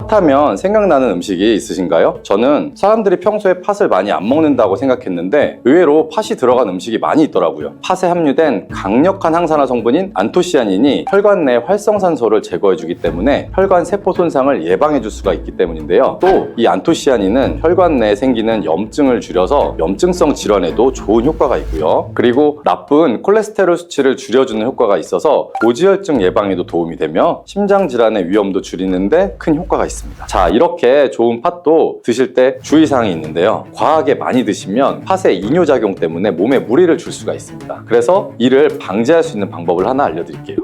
팥하면 생각나는 음식이 있으신가요? 저는 사람들이 평소에 팥을 많이 안 먹는다고 생각했는데 의외로 팥이 들어간 음식이 많이 있더라고요. 팥에 함유된 강력한 항산화 성분인 안토시아닌이 혈관 내 활성산소를 제거해주기 때문에 혈관 세포 손상을 예방해줄 수가 있기 때문인데요. 또 이 안토시아닌은 혈관 내에 생기는 염증을 줄여서 염증성 질환에도 좋은 효과가 있고요. 그리고 나쁜 콜레스테롤 수치를 줄여주는 효과가 있어서 고지혈증 예방에도 도움이 되며 심장 질환의 위험도 줄이는데 큰 효과가 있습니다. 자, 이렇게 좋은 팥도 드실 때 주의사항이 있는데요. 과하게 많이 드시면 팥의 이뇨작용 때문에 몸에 무리를 줄 수가 있습니다. 그래서 이를 방지할 수 있는 방법을 하나 알려드릴게요.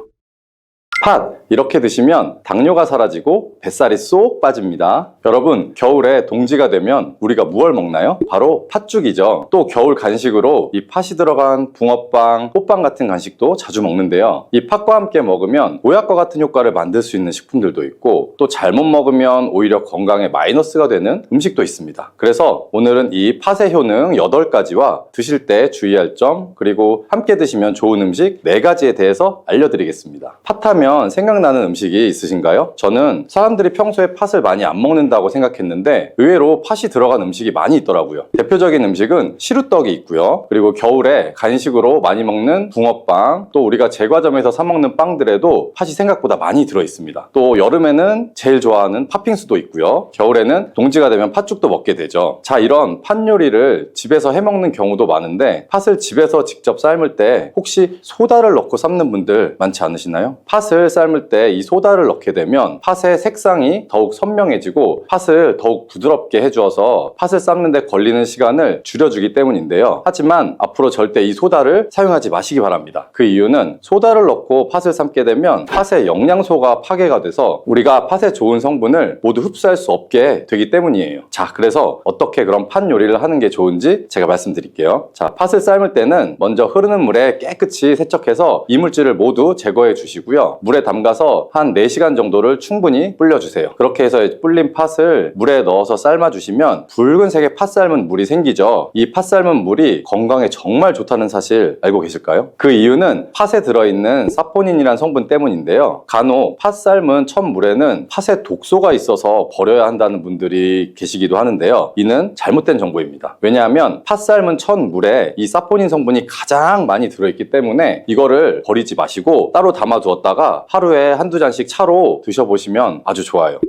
팥! 이렇게 드시면 당뇨가 사라지고 뱃살이 쏙 빠집니다. 여러분, 겨울에 동지가 되면 우리가 무얼 먹나요? 바로 팥죽이죠. 또 겨울 간식으로 이 팥이 들어간 붕어빵, 호빵 같은 간식도 자주 먹는데요. 이 팥과 함께 먹으면 보약과 같은 효과를 만들 수 있는 식품들도 있고 또 잘못 먹으면 오히려 건강에 마이너스가 되는 음식도 있습니다. 그래서 오늘은 이 팥의 효능 8가지와 드실 때 주의할 점, 그리고 함께 드시면 좋은 음식 4가지에 대해서 알려드리겠습니다. 팥하면 생각나는 음식이 있으신가요? 저는 사람들이 평소에 팥을 많이 안 먹는다고 생각했는데 의외로 팥이 들어간 음식이 많이 있더라고요. 대표적인 음식은 시루떡이 있고요. 그리고 겨울에 간식으로 많이 먹는 붕어빵, 또 우리가 제과점에서 사 먹는 빵들에도 팥이 생각보다 많이 들어있습니다. 또 여름에는 제일 좋아하는 팥빙수도 있고요. 겨울에는 동지가 되면 팥죽도 먹게 되죠. 자, 이런 팥 요리를 집에서 해 먹는 경우도 많은데 팥을 집에서 직접 삶을 때 혹시 소다를 넣고 삶는 분들 많지 않으시나요? 팥을 삶을 때 이 소다를 넣게 되면 팥의 색상이 더욱 선명해지고 팥을 더욱 부드럽게 해주어서 팥을 삶는데 걸리는 시간을 줄여주기 때문인데요. 하지만 앞으로 절대 이 소다를 사용하지 마시기 바랍니다. 그 이유는 소다를 넣고 팥을 삶게 되면 팥의 영양소가 파괴가 돼서 우리가 팥의 좋은 성분을 모두 흡수할 수 없게 되기 때문이에요. 자, 그래서 어떻게 그런 팥 요리를 하는 게 좋은지 제가 말씀드릴게요. 자, 팥을 삶을 때는 먼저 흐르는 물에 깨끗이 세척해서 이물질을 모두 제거해 주시고요. 물에 담가서 한 4시간 정도를 충분히 불려주세요. 그렇게 해서 불린 팥을 물에 넣어서 삶아주시면 붉은색의 팥 삶은 물이 생기죠. 이 팥 삶은 물이 건강에 정말 좋다는 사실 알고 계실까요? 그 이유는 팥에 들어있는 사포닌이라는 성분 때문인데요. 간혹 팥 삶은 첫 물에는 팥에 독소가 있어서 버려야 한다는 분들이 계시기도 하는데요. 이는 잘못된 정보입니다. 왜냐하면 팥 삶은 첫 물에 이 사포닌 성분이 가장 많이 들어있기 때문에 이거를 버리지 마시고 따로 담아두었다가 하루에 한두 잔씩 차로 드셔보시면 아주 좋아요.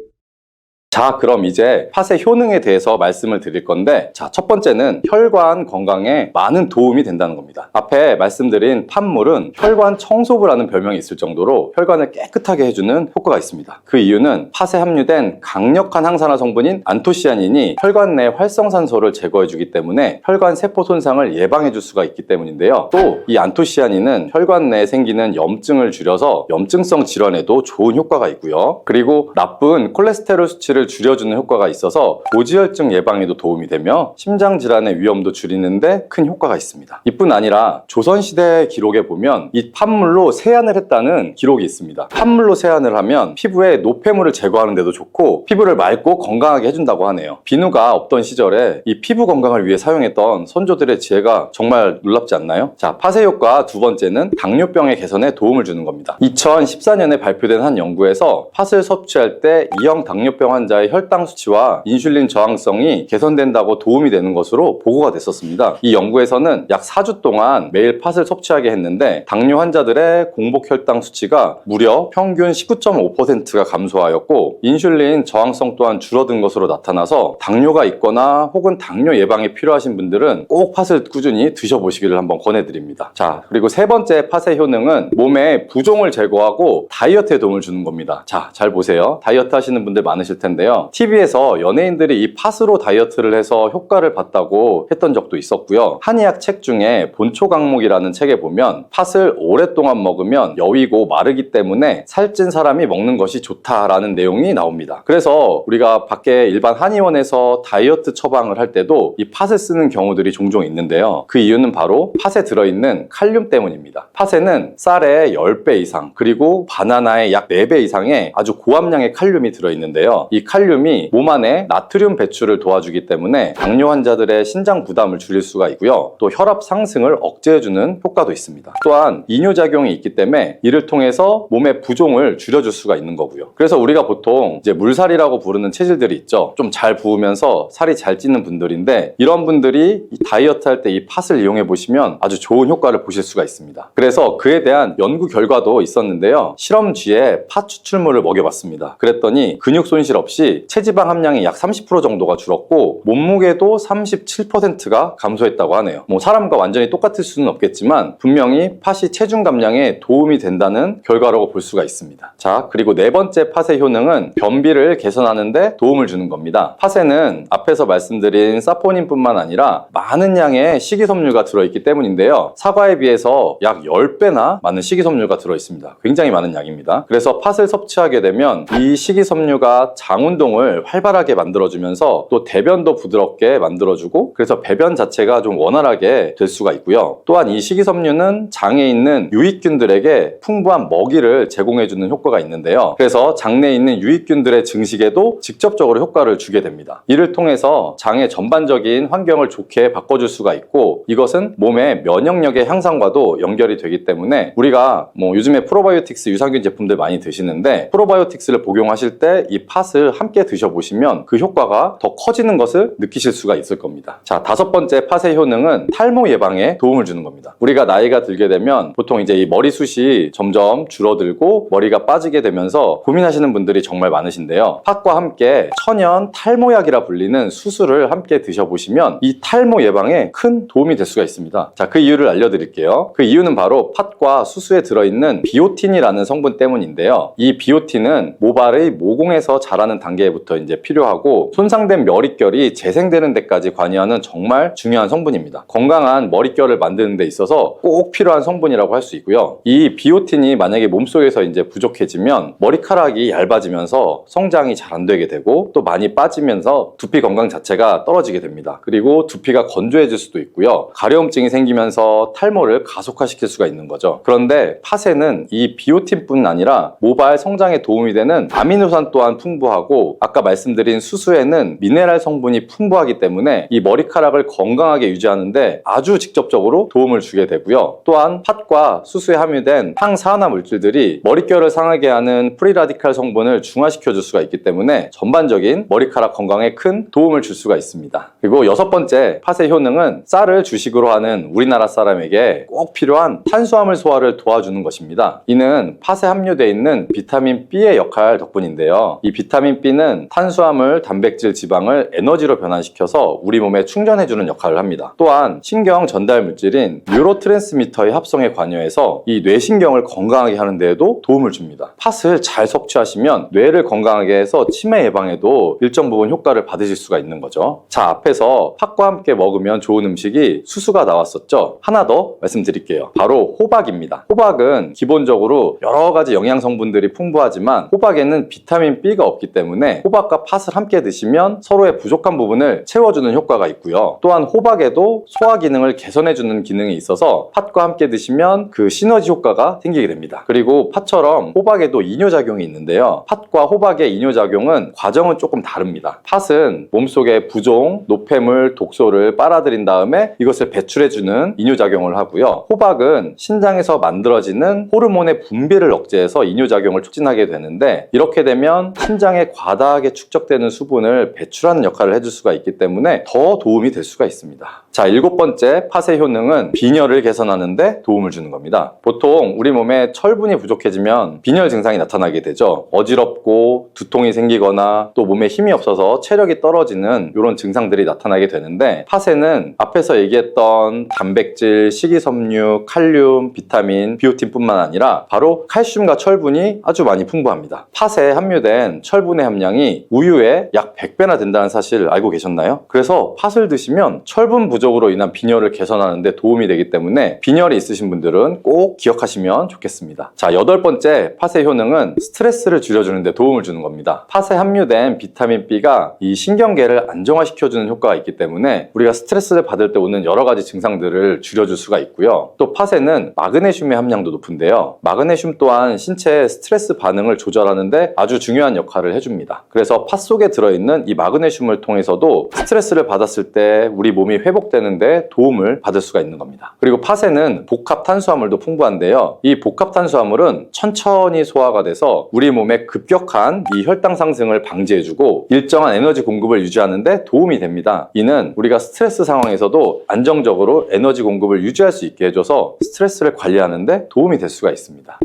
자, 그럼 이제 팥의 효능에 대해서 말씀을 드릴 건데, 자, 첫 번째는 혈관 건강에 많은 도움이 된다는 겁니다. 앞에 말씀드린 팥물은 혈관 청소부라는 별명이 있을 정도로 혈관을 깨끗하게 해주는 효과가 있습니다. 그 이유는 팥에 함유된 강력한 항산화 성분인 안토시아닌이 혈관 내 활성산소를 제거해주기 때문에 혈관 세포 손상을 예방해줄 수가 있기 때문인데요. 또 이 안토시아닌은 혈관 내에 생기는 염증을 줄여서 염증성 질환에도 좋은 효과가 있고요. 그리고 나쁜 콜레스테롤 수치를 줄여주는 효과가 있어서 고지혈증 예방에도 도움이 되며 심장 질환의 위험도 줄이는데 큰 효과가 있습니다. 이뿐 아니라 조선시대 기록에 보면 이 팥물로 세안을 했다는 기록이 있습니다. 팥물로 세안을 하면 피부에 노폐물을 제거하는 데도 좋고 피부를 맑고 건강하게 해준다고 하네요. 비누가 없던 시절에 이 피부 건강을 위해 사용했던 선조들의 지혜가 정말 놀랍지 않나요? 자, 팥의 효과 두 번째는 당뇨병의 개선에 도움을 주는 겁니다. 2014년에 발표된 한 연구에서 팥을 섭취할 때 2형 당뇨병 환자의 혈당 수치와 인슐린 저항성이 개선된다고 도움이 되는 것으로 보고가 됐었습니다. 이 연구에서는 약 4주 동안 매일 팥을 섭취하게 했는데 당뇨 환자들의 공복 혈당 수치가 무려 평균 19.5%가 감소하였고 인슐린 저항성 또한 줄어든 것으로 나타나서 당뇨가 있거나 혹은 당뇨 예방이 필요하신 분들은 꼭 팥을 꾸준히 드셔보시기를 한번 권해드립니다. 자, 그리고 세 번째 팥의 효능은 몸의 부종을 제거하고 다이어트에 도움을 주는 겁니다. 자, 잘 보세요. 다이어트 하시는 분들 많으실 텐데요. TV에서 연예인들이 이 팥으로 다이어트를 해서 효과를 봤다고 했던 적도 있었고요. 한의학 책 중에 본초강목이라는 책에 보면 팥을 오랫동안 먹으면 여위고 마르기 때문에 살찐 사람이 먹는 것이 좋다라는 내용이 나옵니다. 그래서 우리가 밖에 일반 한의원에서 다이어트 처방을 할 때도 이 팥을 쓰는 경우들이 종종 있는데요. 그 이유는 바로 팥에 들어있는 칼륨 때문입니다. 팥에는 쌀의 10배 이상 그리고 바나나의 약 4배 이상의 아주 고함량의 칼륨이 들어있는데요. 이 칼륨이 몸 안에 나트륨 배출을 도와주기 때문에 당뇨 환자들의 신장 부담을 줄일 수가 있고요. 또 혈압 상승을 억제해주는 효과도 있습니다. 또한 이뇨작용이 있기 때문에 이를 통해서 몸의 부종을 줄여줄 수가 있는 거고요. 그래서 우리가 보통 이제 물살이라고 부르는 체질들이 있죠. 좀 잘 부으면서 살이 잘 찌는 분들인데, 이런 분들이 이 다이어트 할 때 이 팥을 이용해 보시면 아주 좋은 효과를 보실 수가 있습니다. 그래서 그에 대한 연구 결과도 있었는데요. 실험쥐에 팥 추출물을 먹여봤습니다. 그랬더니 근육 손실 없이 체지방 함량이 약 30% 정도가 줄었고 몸무게도 37%가 감소했다고 하네요. 뭐 사람과 완전히 똑같을 수는 없겠지만 분명히 팥이 체중 감량에 도움이 된다는 결과라고 볼 수가 있습니다. 자, 그리고 네 번째 팥의 효능은 변비를 개선하는 데 도움을 주는 겁니다. 팥에는 앞에서 말씀드린 사포닌뿐만 아니라 많은 양의 식이섬유가 들어있기 때문인데요. 사과에 비해서 약 10배나 많은 식이섬유가 들어있습니다. 굉장히 많은 양입니다. 그래서 팥을 섭취하게 되면 이 식이섬유가 장 운동을 활발하게 만들어주면서 또 대변도 부드럽게 만들어주고, 그래서 배변 자체가 좀 원활하게 될 수가 있고요. 또한 이 식이섬유는 장에 있는 유익균들에게 풍부한 먹이를 제공해주는 효과가 있는데요. 그래서 장내에 있는 유익균들의 증식에도 직접적으로 효과를 주게 됩니다. 이를 통해서 장의 전반적인 환경을 좋게 바꿔줄 수가 있고, 이것은 몸의 면역력의 향상과도 연결이 되기 때문에 우리가 뭐 요즘에 프로바이오틱스 유산균 제품들 많이 드시는데, 프로바이오틱스를 복용하실 때 이 팥을 함께 드셔보시면 그 효과가 더 커지는 것을 느끼실 수가 있을 겁니다. 자, 다섯 번째 팥의 효능은 탈모 예방에 도움을 주는 겁니다. 우리가 나이가 들게 되면 보통 이제 이 머리숱이 점점 줄어들고 머리가 빠지게 되면서 고민하시는 분들이 정말 많으신데요. 팥과 함께 천연 탈모약이라 불리는 수수를 함께 드셔보시면 이 탈모 예방에 큰 도움이 될 수가 있습니다. 자, 그 이유를 알려드릴게요. 그 이유는 바로 팥과 수수에 들어있는 비오틴이라는 성분 때문인데요. 이 비오틴은 모발의 모공에서 자라는 단계부터 이제 필요하고, 손상된 머릿결이 재생되는 데까지 관여하는 정말 중요한 성분입니다. 건강한 머릿결을 만드는 데 있어서 꼭 필요한 성분이라고 할 수 있고요. 이 비오틴이 만약에 몸속에서 이제 부족해지면 머리카락이 얇아지면서 성장이 잘 안 되게 되고, 또 많이 빠지면서 두피 건강 자체가 떨어지게 됩니다. 그리고 두피가 건조해질 수도 있고요. 가려움증이 생기면서 탈모를 가속화시킬 수가 있는 거죠. 그런데 팥에는 이 비오틴뿐 아니라 모발 성장에 도움이 되는 아미노산 또한 풍부하고, 아까 말씀드린 수수에는 미네랄 성분이 풍부하기 때문에 이 머리카락을 건강하게 유지하는데 아주 직접적으로 도움을 주게 되고요. 또한 팥과 수수에 함유된 항산화 물질들이 머릿결을 상하게 하는 프리라디칼 성분을 중화시켜 줄 수가 있기 때문에 전반적인 머리카락 건강에 큰 도움을 줄 수가 있습니다. 그리고 여섯 번째 팥의 효능은 쌀을 주식으로 하는 우리나라 사람에게 꼭 필요한 탄수화물 소화를 도와주는 것입니다. 이는 팥에 함유되어 있는 비타민 B의 역할 덕분인데요. 이 비타민 B는 탄수화물, 단백질, 지방을 에너지로 변환시켜서 우리 몸에 충전해주는 역할을 합니다. 또한 신경 전달 물질인 뉴로트랜스미터의 합성에 관여해서 이 뇌신경을 건강하게 하는 데에도 도움을 줍니다. 팥을 잘 섭취하시면 뇌를 건강하게 해서 치매 예방에도 일정 부분 효과를 받으실 수가 있는 거죠. 자, 앞에서 팥과 함께 먹으면 좋은 음식이 수수가 나왔었죠. 하나 더 말씀드릴게요. 바로 호박입니다. 호박은 기본적으로 여러 가지 영양 성분들이 풍부하지만 호박에는 비타민 B가 없기 때문에 호박과 팥을 함께 드시면 서로의 부족한 부분을 채워주는 효과가 있고요. 또한 호박에도 소화 기능을 개선해주는 기능이 있어서 팥과 함께 드시면 그 시너지 효과가 생기게 됩니다. 그리고 팥처럼 호박에도 이뇨작용이 있는데요. 팥과 호박의 이뇨작용은 과정은 조금 다릅니다. 팥은 몸속의 부종, 노폐물, 독소를 빨아들인 다음에 이것을 배출해주는 이뇨작용을 하고요. 호박은 신장에서 만들어지는 호르몬의 분비를 억제해서 이뇨작용을 촉진하게 되는데, 이렇게 되면 신장에 과다하게 축적되는 수분을 배출하는 역할을 해줄 수가 있기 때문에 더 도움이 될 수가 있습니다. 자, 일곱 번째 팥의 효능은 빈혈을 개선하는 데 도움을 주는 겁니다. 보통 우리 몸에 철분이 부족해지면 빈혈 증상이 나타나게 되죠. 어지럽고 두통이 생기거나 또 몸에 힘이 없어서 체력이 떨어지는 이런 증상들이 나타나게 되는데, 팥에는 앞에서 얘기했던 단백질, 식이섬유, 칼륨, 비타민, 비오틴뿐만 아니라 바로 칼슘과 철분이 아주 많이 풍부합니다. 팥에 함유된 철분의 함량이 우유의 약 100배나 된다는 사실 알고 계셨나요? 그래서 팥을 드시면 철분 부족 부족으로 인한 빈혈을 개선하는 데 도움이 되기 때문에 빈혈이 있으신 분들은 꼭 기억하시면 좋겠습니다. 자, 8번째 팥의 효능은 스트레스를 줄여주는 데 도움을 주는 겁니다. 팥에 함유된 비타민 B가 이 신경계를 안정화시켜주는 효과가 있기 때문에 우리가 스트레스를 받을 때 오는 여러 가지 증상들을 줄여줄 수가 있고요. 또 팥에는 마그네슘의 함량도 높은데요. 마그네슘 또한 신체의 스트레스 반응을 조절하는데 아주 중요한 역할을 해줍니다. 그래서 팥 속에 들어있는 이 마그네슘을 통해서도 스트레스를 받았을 때 우리 몸이 회복되는데 도움을 받을 수가 있는 겁니다. 그리고 팥에는 복합 탄수화물도 풍부한데요. 이 복합 탄수화물은 천천히 소화가 돼서 우리 몸의 급격한 이 혈당 상승을 방지해주고 일정한 에너지 공급을 유지하는데 도움이 됩니다. 이는 우리가 스트레스 상황에서도 안정적으로 에너지 공급을 유지할 수 있게 해줘서 스트레스를 관리하는데 도움이 될 수가 있습니다.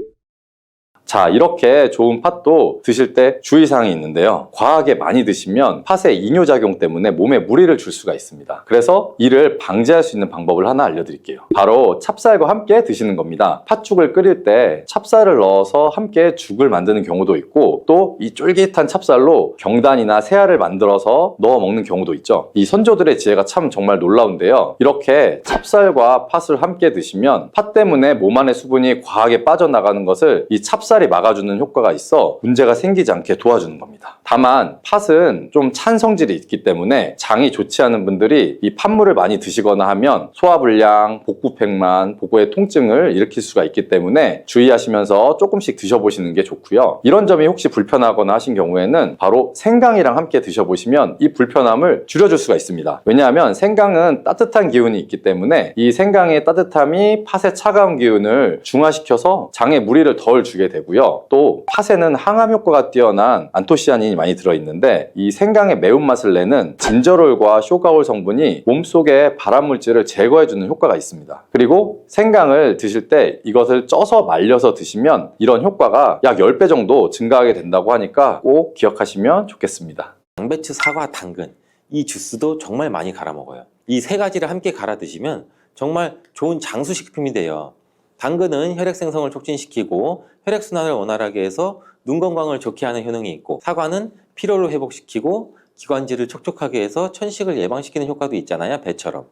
자, 이렇게 좋은 팥도 드실 때 주의사항이 있는데요. 과하게 많이 드시면 팥의 이뇨작용 때문에 몸에 무리를 줄 수가 있습니다. 그래서 이를 방지할 수 있는 방법을 하나 알려드릴게요. 바로 찹쌀과 함께 드시는 겁니다. 팥죽을 끓일 때 찹쌀을 넣어서 함께 죽을 만드는 경우도 있고 또 이 쫄깃한 찹쌀로 경단이나 새알을 만들어서 넣어 먹는 경우도 있죠. 이 선조들의 지혜가 참 정말 놀라운데요. 이렇게 찹쌀과 팥을 함께 드시면 팥 때문에 몸 안의 수분이 과하게 빠져나가는 것을 이 찹쌀이 막아주는 효과가 있어 문제가 생기지 않게 도와주는 겁니다. 다만 팥은 좀 찬 성질이 있기 때문에 장이 좋지 않은 분들이 이 팥물을 많이 드시거나 하면 소화불량, 복부팽만, 복부의 통증을 일으킬 수가 있기 때문에 주의하시면서 조금씩 드셔보시는 게 좋고요. 이런 점이 혹시 불편하거나 하신 경우에는 바로 생강이랑 함께 드셔보시면 이 불편함을 줄여줄 수가 있습니다. 왜냐하면 생강은 따뜻한 기운이 있기 때문에 이 생강의 따뜻함이 팥의 차가운 기운을 중화시켜서 장에 무리를 덜 주게 되고요. 또 팥에는 항암 효과가 뛰어난 안토시아닌이 많이 들어있는데 이 생강의 매운맛을 내는 진저롤과 쇼가올 성분이 몸속의 발암물질을 제거해주는 효과가 있습니다. 그리고 생강을 드실 때 이것을 쪄서 말려서 드시면 이런 효과가 약 10배 정도 증가하게 된다고 하니까 꼭 기억하시면 좋겠습니다. 양배추, 사과, 당근 이 주스도 정말 많이 갈아 먹어요. 이 세 가지를 함께 갈아 드시면 정말 좋은 장수식품이 돼요. 당근은 혈액 생성을 촉진시키고 혈액순환을 원활하게 해서 눈 건강을 좋게 하는 효능이 있고, 사과는 피로를 회복시키고 기관지를 촉촉하게 해서 천식을 예방시키는 효과도 있잖아요, 배처럼.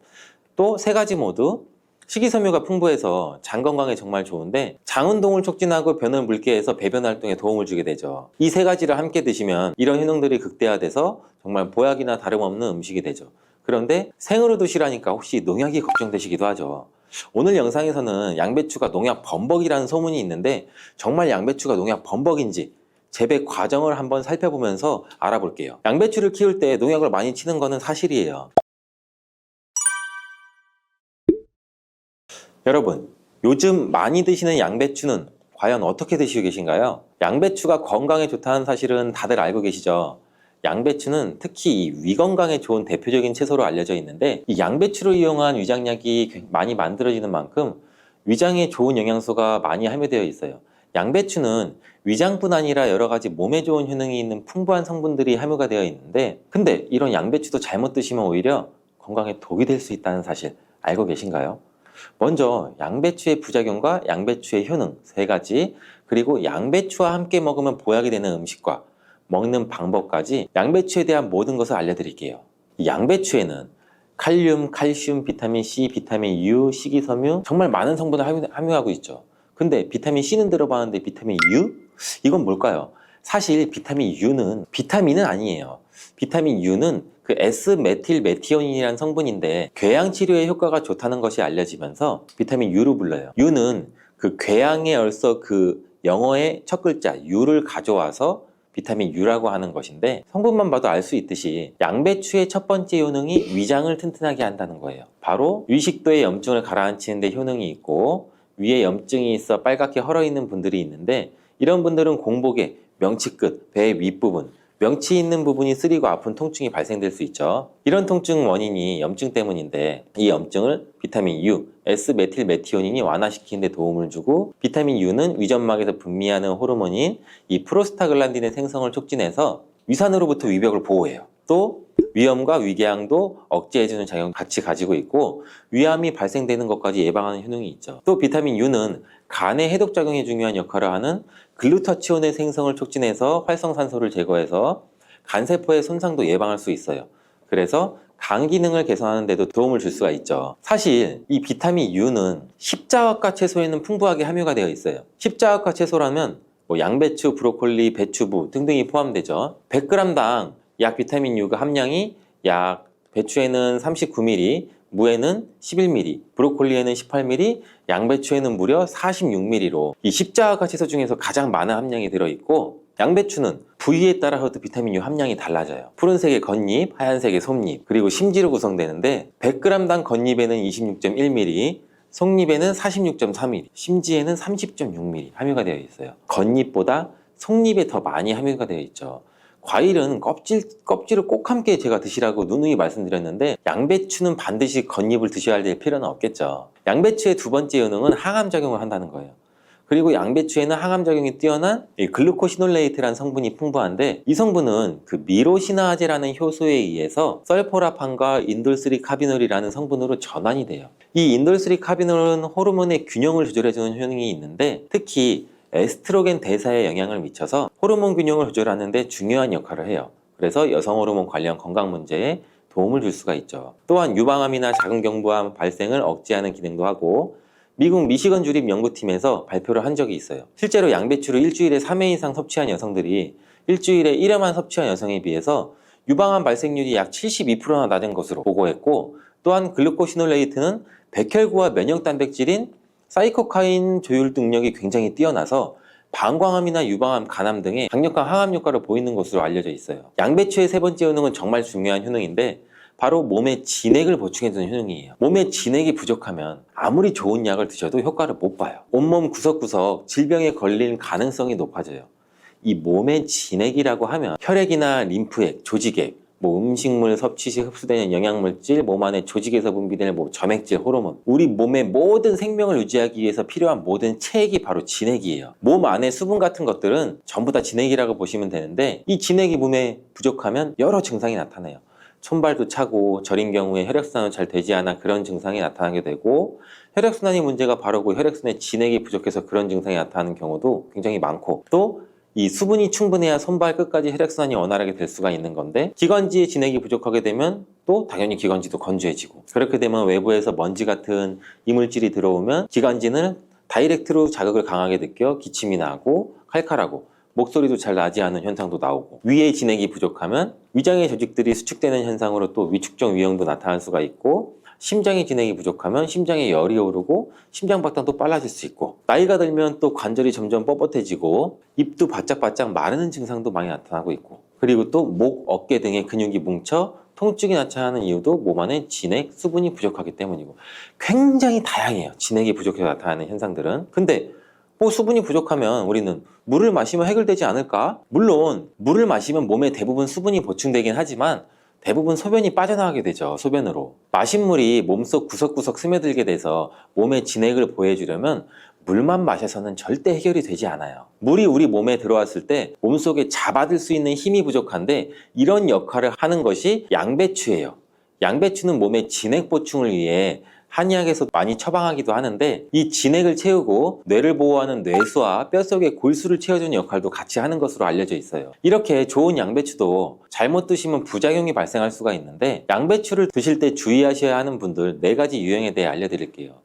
또 세 가지 모두 식이섬유가 풍부해서 장 건강에 정말 좋은데 장 운동을 촉진하고 변을 묽게 해서 배변 활동에 도움을 주게 되죠. 이 세 가지를 함께 드시면 이런 효능들이 극대화돼서 정말 보약이나 다름없는 음식이 되죠. 그런데 생으로 드시라니까 혹시 농약이 걱정되시기도 하죠. 오늘 영상에서는 양배추가 농약 범벅이라는 소문이 있는데 정말 양배추가 농약 범벅인지 재배 과정을 한번 살펴보면서 알아볼게요. 양배추를 키울 때 농약을 많이 치는 거는 사실이에요. 여러분, 요즘 많이 드시는 양배추는 과연 어떻게 드시고 계신가요? 양배추가 건강에 좋다는 사실은 다들 알고 계시죠? 양배추는 특히 이 위 건강에 좋은 대표적인 채소로 알려져 있는데 이 양배추를 이용한 위장약이 많이 만들어지는 만큼 위장에 좋은 영양소가 많이 함유되어 있어요. 양배추는 위장뿐 아니라 여러 가지 몸에 좋은 효능이 있는 풍부한 성분들이 함유가 되어 있는데, 근데 이런 양배추도 잘못 드시면 오히려 건강에 독이 될 수 있다는 사실 알고 계신가요? 먼저 양배추의 부작용과 양배추의 효능 세 가지, 그리고 양배추와 함께 먹으면 보약이 되는 음식과 먹는 방법까지 양배추에 대한 모든 것을 알려드릴게요. 이 양배추에는 칼륨, 칼슘, 비타민 C, 비타민 U, 식이섬유 정말 많은 성분을 함유하고 있죠. 근데 비타민 C는 들어봤는데 비타민 U? 이건 뭘까요? 사실 비타민 U는 비타민은 아니에요. 비타민 U는 그 S메틸메티오닌이라는 성분인데 궤양 치료에 효과가 좋다는 것이 알려지면서 비타민 U로 불러요. U는 그 궤양에 얼서 그 영어의 첫 글자 U를 가져와서 비타민 U라고 하는 것인데, 성분만 봐도 알 수 있듯이 양배추의 첫 번째 효능이 위장을 튼튼하게 한다는 거예요. 바로 위식도의 염증을 가라앉히는 데 효능이 있고, 위에 염증이 있어 빨갛게 헐어있는 분들이 있는데 이런 분들은 공복에 명치 끝, 배 윗부분, 명치 있는 부분이 쓰리고 아픈 통증이 발생될 수 있죠. 이런 통증 원인이 염증 때문인데 이 염증을 비타민 U, S메틸메티오닌이 완화시키는 데 도움을 주고, 비타민 U는 위점막에서 분비하는 호르몬인 이 프로스타글란딘의 생성을 촉진해서 위산으로부터 위벽을 보호해요. 또 위염과 위궤양도 억제해주는 작용을 같이 가지고 있고 위암이 발생되는 것까지 예방하는 효능이 있죠. 또 비타민 U는 간의 해독작용에 중요한 역할을 하는 글루타치온의 생성을 촉진해서 활성산소를 제거해서 간세포의 손상도 예방할 수 있어요. 그래서 간 기능을 개선하는 데도 도움을 줄 수가 있죠. 사실 이 비타민 U는 십자화과 채소에는 풍부하게 함유가 되어 있어요. 십자화과 채소라면 뭐 양배추, 브로콜리, 배추부 등등이 포함되죠. 100g당 약 비타민 U가 함량이 약 배추에는 39mg, 무에는 11mg, 브로콜리에는 18mg, 양배추에는 무려 46mg로 이 십자화과 채소 중에서 가장 많은 함량이 들어있고, 양배추는 부위에 따라서도 비타민 U 함량이 달라져요. 푸른색의 겉잎, 하얀색의 속잎, 그리고 심지로 구성되는데 100g당 겉잎에는 26.1mg, 속잎에는 46.3mg, 심지에는 30.6mg 함유가 되어 있어요. 겉잎보다 속잎에 더 많이 함유가 되어 있죠. 과일은 껍질을 꼭 함께 제가 드시라고 누누이 말씀드렸는데, 양배추는 반드시 겉잎을 드셔야 될 필요는 없겠죠. 양배추의 두 번째 효능은 항암작용을 한다는 거예요. 그리고 양배추에는 항암작용이 뛰어난 글루코시놀레이트라는 성분이 풍부한데, 이 성분은 그 미로시나아제라는 효소에 의해서 설포라판과 인돌3카비놀이라는 성분으로 전환이 돼요. 이 인돌3카비놀은 호르몬의 균형을 조절해주는 효능이 있는데, 특히 에스트로겐 대사에 영향을 미쳐서 호르몬 균형을 조절하는 데 중요한 역할을 해요. 그래서 여성 호르몬 관련 건강 문제에 도움을 줄 수가 있죠. 또한 유방암이나 자궁경부암 발생을 억제하는 기능도 하고, 미국 미시건 주립 연구팀에서 발표를 한 적이 있어요. 실제로 양배추를 일주일에 3회 이상 섭취한 여성들이 일주일에 1회만 섭취한 여성에 비해서 유방암 발생률이 약 72%나 낮은 것으로 보고했고, 또한 글루코시놀레이트는 백혈구와 면역 단백질인 사이코카인 조율 능력이 굉장히 뛰어나서 방광암이나 유방암, 간암 등의 강력한 항암 효과를 보이는 것으로 알려져 있어요. 양배추의 세 번째 효능은 정말 중요한 효능인데, 바로 몸에 진액을 보충해주는 효능이에요. 몸에 진액이 부족하면 아무리 좋은 약을 드셔도 효과를 못 봐요. 온몸 구석구석 질병에 걸릴 가능성이 높아져요. 이 몸의 진액이라고 하면 혈액이나 림프액, 조직액, 음식물 섭취 시 흡수되는 영양물질, 몸 안에 조직에서 분비되는 점액질, 호르몬, 우리 몸의 모든 생명을 유지하기 위해서 필요한 모든 체액이 바로 진액이에요. 몸 안에 수분 같은 것들은 전부 다 진액이라고 보시면 되는데, 이 진액이 몸에 부족하면 여러 증상이 나타나요. 손발도 차고, 저린 경우에 혈액순환이 잘 되지 않아 그런 증상이 나타나게 되고, 혈액순환이 문제가 바로고 혈액순환에 진액이 부족해서 그런 증상이 나타나는 경우도 굉장히 많고, 또 이 수분이 충분해야 손발 끝까지 혈액순환이 원활하게 될 수가 있는 건데, 기관지에 진액이 부족하게 되면 또 당연히 기관지도 건조해지고, 그렇게 되면 외부에서 먼지 같은 이물질이 들어오면 기관지는 다이렉트로 자극을 강하게 느껴 기침이 나고 칼칼하고 목소리도 잘 나지 않은 현상도 나오고, 위에 진액이 부족하면 위장의 조직들이 수축되는 현상으로 또 위축적 위험도 나타날 수가 있고, 심장의 진액이 부족하면 심장에 열이 오르고 심장박동도 빨라질 수 있고, 나이가 들면 또 관절이 점점 뻣뻣해지고 입도 바짝바짝 마르는 증상도 많이 나타나고 있고, 그리고 또 목, 어깨 등의 근육이 뭉쳐 통증이 나타나는 이유도 몸 안에 진액, 수분이 부족하기 때문이고, 굉장히 다양해요. 진액이 부족해서 나타나는 현상들은. 근데 수분이 부족하면 우리는 물을 마시면 해결되지 않을까? 물론 물을 마시면 몸에 대부분 수분이 보충되긴 하지만 대부분 소변이 빠져나가게 되죠. 소변으로. 마신 물이 몸속 구석구석 스며들게 돼서 몸에 진액을 보해주려면 물만 마셔서는 절대 해결이 되지 않아요. 물이 우리 몸에 들어왔을 때 몸속에 잡아들 수 있는 힘이 부족한데, 이런 역할을 하는 것이 양배추예요. 양배추는 몸의 진액 보충을 위해 한의학에서 많이 처방하기도 하는데, 이 진액을 채우고 뇌를 보호하는 뇌수와 뼛속의 골수를 채워주는 역할도 같이 하는 것으로 알려져 있어요. 이렇게 좋은 양배추도 잘못 드시면 부작용이 발생할 수가 있는데, 양배추를 드실 때 주의하셔야 하는 분들 4가지 유형에 대해 알려드릴게요.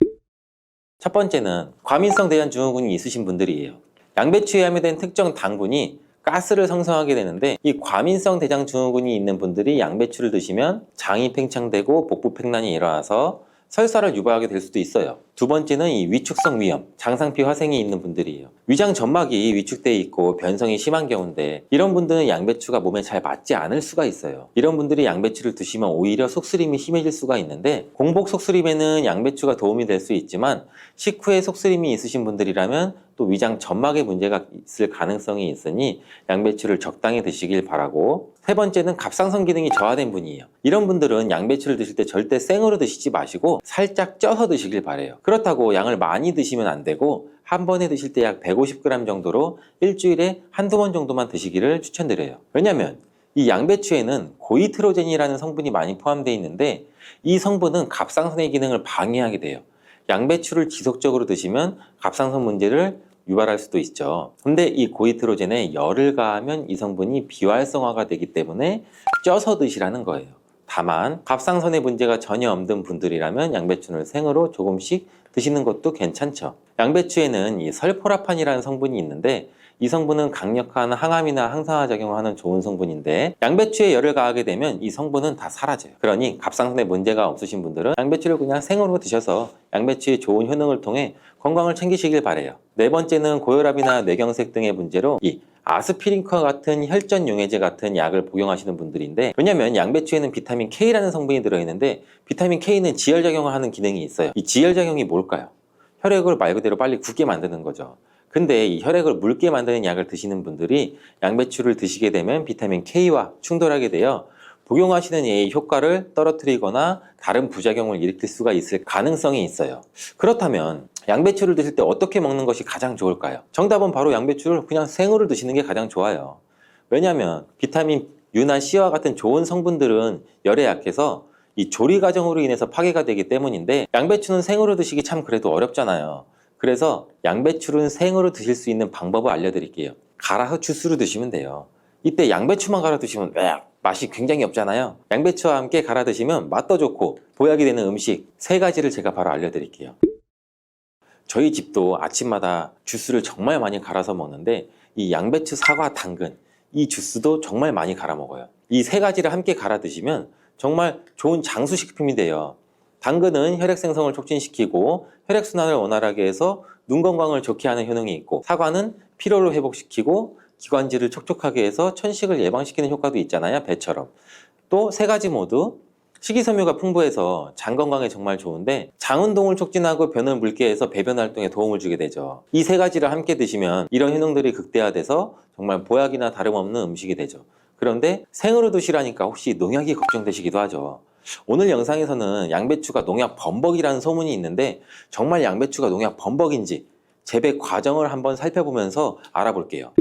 첫 번째는 과민성 대장증후군이 있으신 분들이에요. 양배추에 함유된 특정 당분이 가스를 생성하게 되는데, 이 과민성 대장증후군이 있는 분들이 양배추를 드시면 장이 팽창되고 복부팽란이 일어나서 설사를 유발하게 될 수도 있어요. 두 번째는 이 위축성 위염, 장상피 화생이 있는 분들이에요. 위장 점막이 위축되어 있고 변성이 심한 경우인데, 이런 분들은 양배추가 몸에 잘 맞지 않을 수가 있어요. 이런 분들이 양배추를 드시면 오히려 속쓰림이 심해질 수가 있는데, 공복 속쓰림에는 양배추가 도움이 될 수 있지만, 식후에 속쓰림이 있으신 분들이라면 또 위장 점막에 문제가 있을 가능성이 있으니 양배추를 적당히 드시길 바라고, 세 번째는 갑상선 기능이 저하된 분이에요. 이런 분들은 양배추를 드실 때 절대 생으로 드시지 마시고 살짝 쪄서 드시길 바래요. 그렇다고 양을 많이 드시면 안 되고, 한 번에 드실 때 약 150g 정도로 일주일에 한두 번 정도만 드시기를 추천드려요. 왜냐면 이 양배추에는 고이트로젠이라는 성분이 많이 포함되어 있는데, 이 성분은 갑상선의 기능을 방해하게 돼요. 양배추를 지속적으로 드시면 갑상선 문제를 유발할 수도 있죠. 근데 이 고이트로젠에 열을 가하면 이 성분이 비활성화가 되기 때문에 쪄서 드시라는 거예요. 다만 갑상선에 문제가 전혀 없는 분들이라면 양배추를 생으로 조금씩 드시는 것도 괜찮죠. 양배추에는 이 설포라판이라는 성분이 있는데 이 성분은 강력한 항암이나 항산화 작용을 하는 좋은 성분인데 양배추에 열을 가하게 되면 이 성분은 다 사라져요. 그러니 갑상선에 문제가 없으신 분들은 양배추를 그냥 생으로 드셔서 양배추의 좋은 효능을 통해 건강을 챙기시길 바래요. 네 번째는 고혈압이나 뇌경색 등의 문제로 이 아스피린과 같은 혈전 용해제 같은 약을 복용하시는 분들인데, 왜냐면 양배추에는 비타민 K라는 성분이 들어있는데 비타민 K는 지혈작용을 하는 기능이 있어요. 이 지혈작용이 뭘까요? 혈액을 말 그대로 빨리 굳게 만드는 거죠. 근데 이 혈액을 묽게 만드는 약을 드시는 분들이 양배추를 드시게 되면 비타민 K와 충돌하게 되어 복용하시는 약의 효과를 떨어뜨리거나 다른 부작용을 일으킬 수가 있을 가능성이 있어요. 그렇다면 양배추를 드실 때 어떻게 먹는 것이 가장 좋을까요? 정답은 바로 양배추를 그냥 생으로 드시는 게 가장 좋아요. 왜냐하면 비타민 U나 C와 같은 좋은 성분들은 열에 약해서 이 조리 과정으로 인해서 파괴가 되기 때문인데, 양배추는 생으로 드시기 참 그래도 어렵잖아요. 그래서 양배추를 생으로 드실 수 있는 방법을 알려드릴게요. 갈아서 주스로 드시면 돼요. 이때 양배추만 갈아 드시면 맛이 굉장히 없잖아요. 양배추와 함께 갈아 드시면 맛도 좋고 보약이 되는 음식 3가지를 제가 바로 알려드릴게요. 저희 집도 아침마다 주스를 정말 많이 갈아서 먹는데 이 양배추, 사과, 당근 이 주스도 정말 많이 갈아 먹어요. 이 3가지를 함께 갈아 드시면 정말 좋은 장수식품이 돼요. 당근은 혈액 생성을 촉진시키고 혈액순환을 원활하게 해서 눈 건강을 좋게 하는 효능이 있고, 사과는 피로를 회복시키고 기관지를 촉촉하게 해서 천식을 예방시키는 효과도 있잖아요, 배처럼. 또 3가지 모두 식이섬유가 풍부해서 장 건강에 정말 좋은데 장 운동을 촉진하고 변을 묽게 해서 배변 활동에 도움을 주게 되죠. 이 3가지를 함께 드시면 이런 효능들이 극대화돼서 정말 보약이나 다름없는 음식이 되죠. 그런데 생으로 드시라니까 혹시 농약이 걱정되시기도 하죠. 오늘 영상에서는 양배추가 농약 범벅이라는 소문이 있는데 정말 양배추가 농약 범벅인지 재배 과정을 한번 살펴보면서 알아볼게요.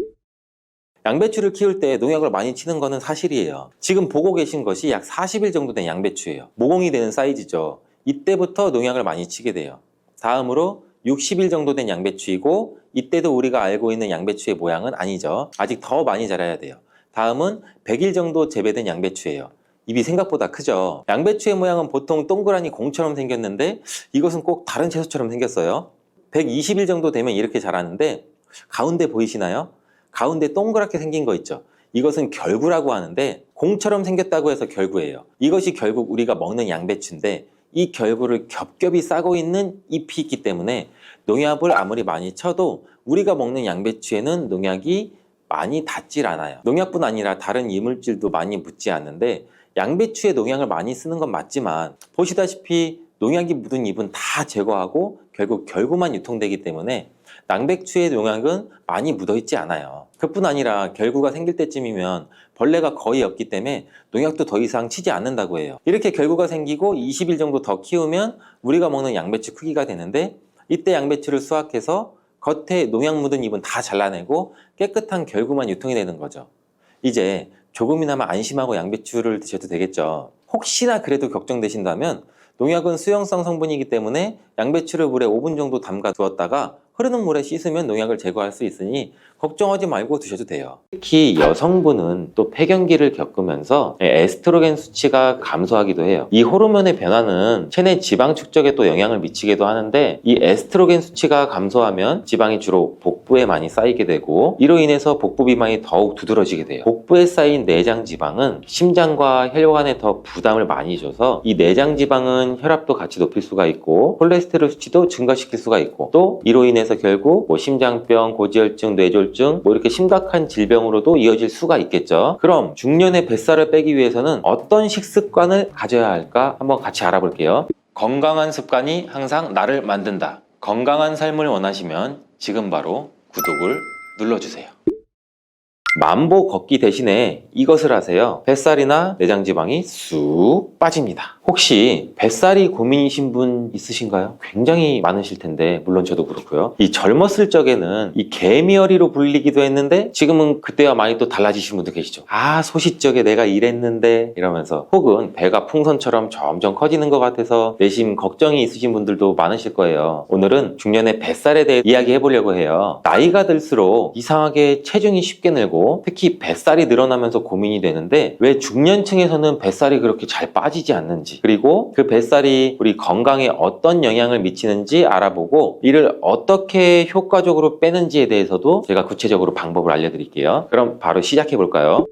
양배추를 키울 때 농약을 많이 치는 것은 사실이에요. 지금 보고 계신 것이 약 40일 정도 된 양배추예요. 모공이 되는 사이즈죠. 이때부터 농약을 많이 치게 돼요. 다음으로 60일 정도 된 양배추이고, 이때도 우리가 알고 있는 양배추의 모양은 아니죠. 아직 더 많이 자라야 돼요. 다음은 100일 정도 재배된 양배추예요. 입이 생각보다 크죠. 양배추의 모양은 보통 동그라니 공처럼 생겼는데 이것은 꼭 다른 채소처럼 생겼어요. 120일 정도 되면 이렇게 자라는데, 가운데 보이시나요? 가운데 동그랗게 생긴 거 있죠. 이것은 결구라고 하는데 공처럼 생겼다고 해서 결구예요. 이것이 결국 우리가 먹는 양배추인데 이 결구를 겹겹이 싸고 있는 잎이 있기 때문에 농약을 아무리 많이 쳐도 우리가 먹는 양배추에는 농약이 많이 닿질 않아요. 농약뿐 아니라 다른 이물질도 많이 묻지 않는데 양배추에 농약을 많이 쓰는 건 맞지만 보시다시피 농약이 묻은 잎은 다 제거하고 결국 결구만 유통되기 때문에 양배추의 농약은 많이 묻어있지 않아요. 그뿐 아니라 결구가 생길 때쯤이면 벌레가 거의 없기 때문에 농약도 더 이상 치지 않는다고 해요. 이렇게 결구가 생기고 20일 정도 더 키우면 우리가 먹는 양배추 크기가 되는데, 이때 양배추를 수확해서 겉에 농약 묻은 잎은 다 잘라내고 깨끗한 결구만 유통이 되는 거죠. 이제 조금이나마 안심하고 양배추를 드셔도 되겠죠. 혹시나 그래도 걱정되신다면 농약은 수용성 성분이기 때문에 양배추를 물에 5분 정도 담가 두었다가 흐르는 물에 씻으면 농약을 제거할 수 있으니 걱정하지 말고 드셔도 돼요. 특히 여성분은 또 폐경기를 겪으면서 에스트로겐 수치가 감소하기도 해요. 이 호르몬의 변화는 체내 지방 축적에 또 영향을 미치기도 하는데, 이 에스트로겐 수치가 감소하면 지방이 주로 복부에 많이 쌓이게 되고 이로 인해서 복부 비만이 더욱 두드러지게 돼요. 복부에 쌓인 내장 지방은 심장과 혈관에 더 부담을 많이 줘서 이 내장 지방은 혈압도 같이 높일 수가 있고 콜레스테롤 수치도 증가시킬 수가 있고, 또 이로 인해서 결국 심장병, 고지혈증, 뇌졸중 이렇게 심각한 질병으로도 이어질 수가 있겠죠. 그럼 중년의 뱃살을 빼기 위해서는 어떤 식습관을 가져야 할까 한번 같이 알아볼게요. 건강한 습관이 항상 나를 만든다. 건강한 삶을 원하시면 지금 바로 구독을 눌러주세요. 만보 걷기 대신에 이것을 하세요. 뱃살이나 내장지방이 쑥 빠집니다. 혹시 뱃살이 고민이신 분 있으신가요? 굉장히 많으실 텐데, 물론 저도 그렇고요. 이 젊었을 적에는 이 개미허리로 불리기도 했는데 지금은 그때와 많이 또 달라지신 분도 계시죠. 아, 소싯적에 내가 이랬는데 이러면서, 혹은 배가 풍선처럼 점점 커지는 것 같아서 내심 걱정이 있으신 분들도 많으실 거예요. 오늘은 중년의 뱃살에 대해 이야기해 보려고 해요. 나이가 들수록 이상하게 체중이 쉽게 늘고 되고 특히 뱃살이 늘어나면서 고민이 되는데 왜 중년층에서는 뱃살이 그렇게 잘 빠지지 않는지, 그리고 그 뱃살이 우리 건강에 어떤 영향을 미치는지 알아보고 이를 어떻게 효과적으로 빼는지에 대해서도 제가 구체적으로 방법을 알려드릴게요. 그럼 바로 시작해 볼까요?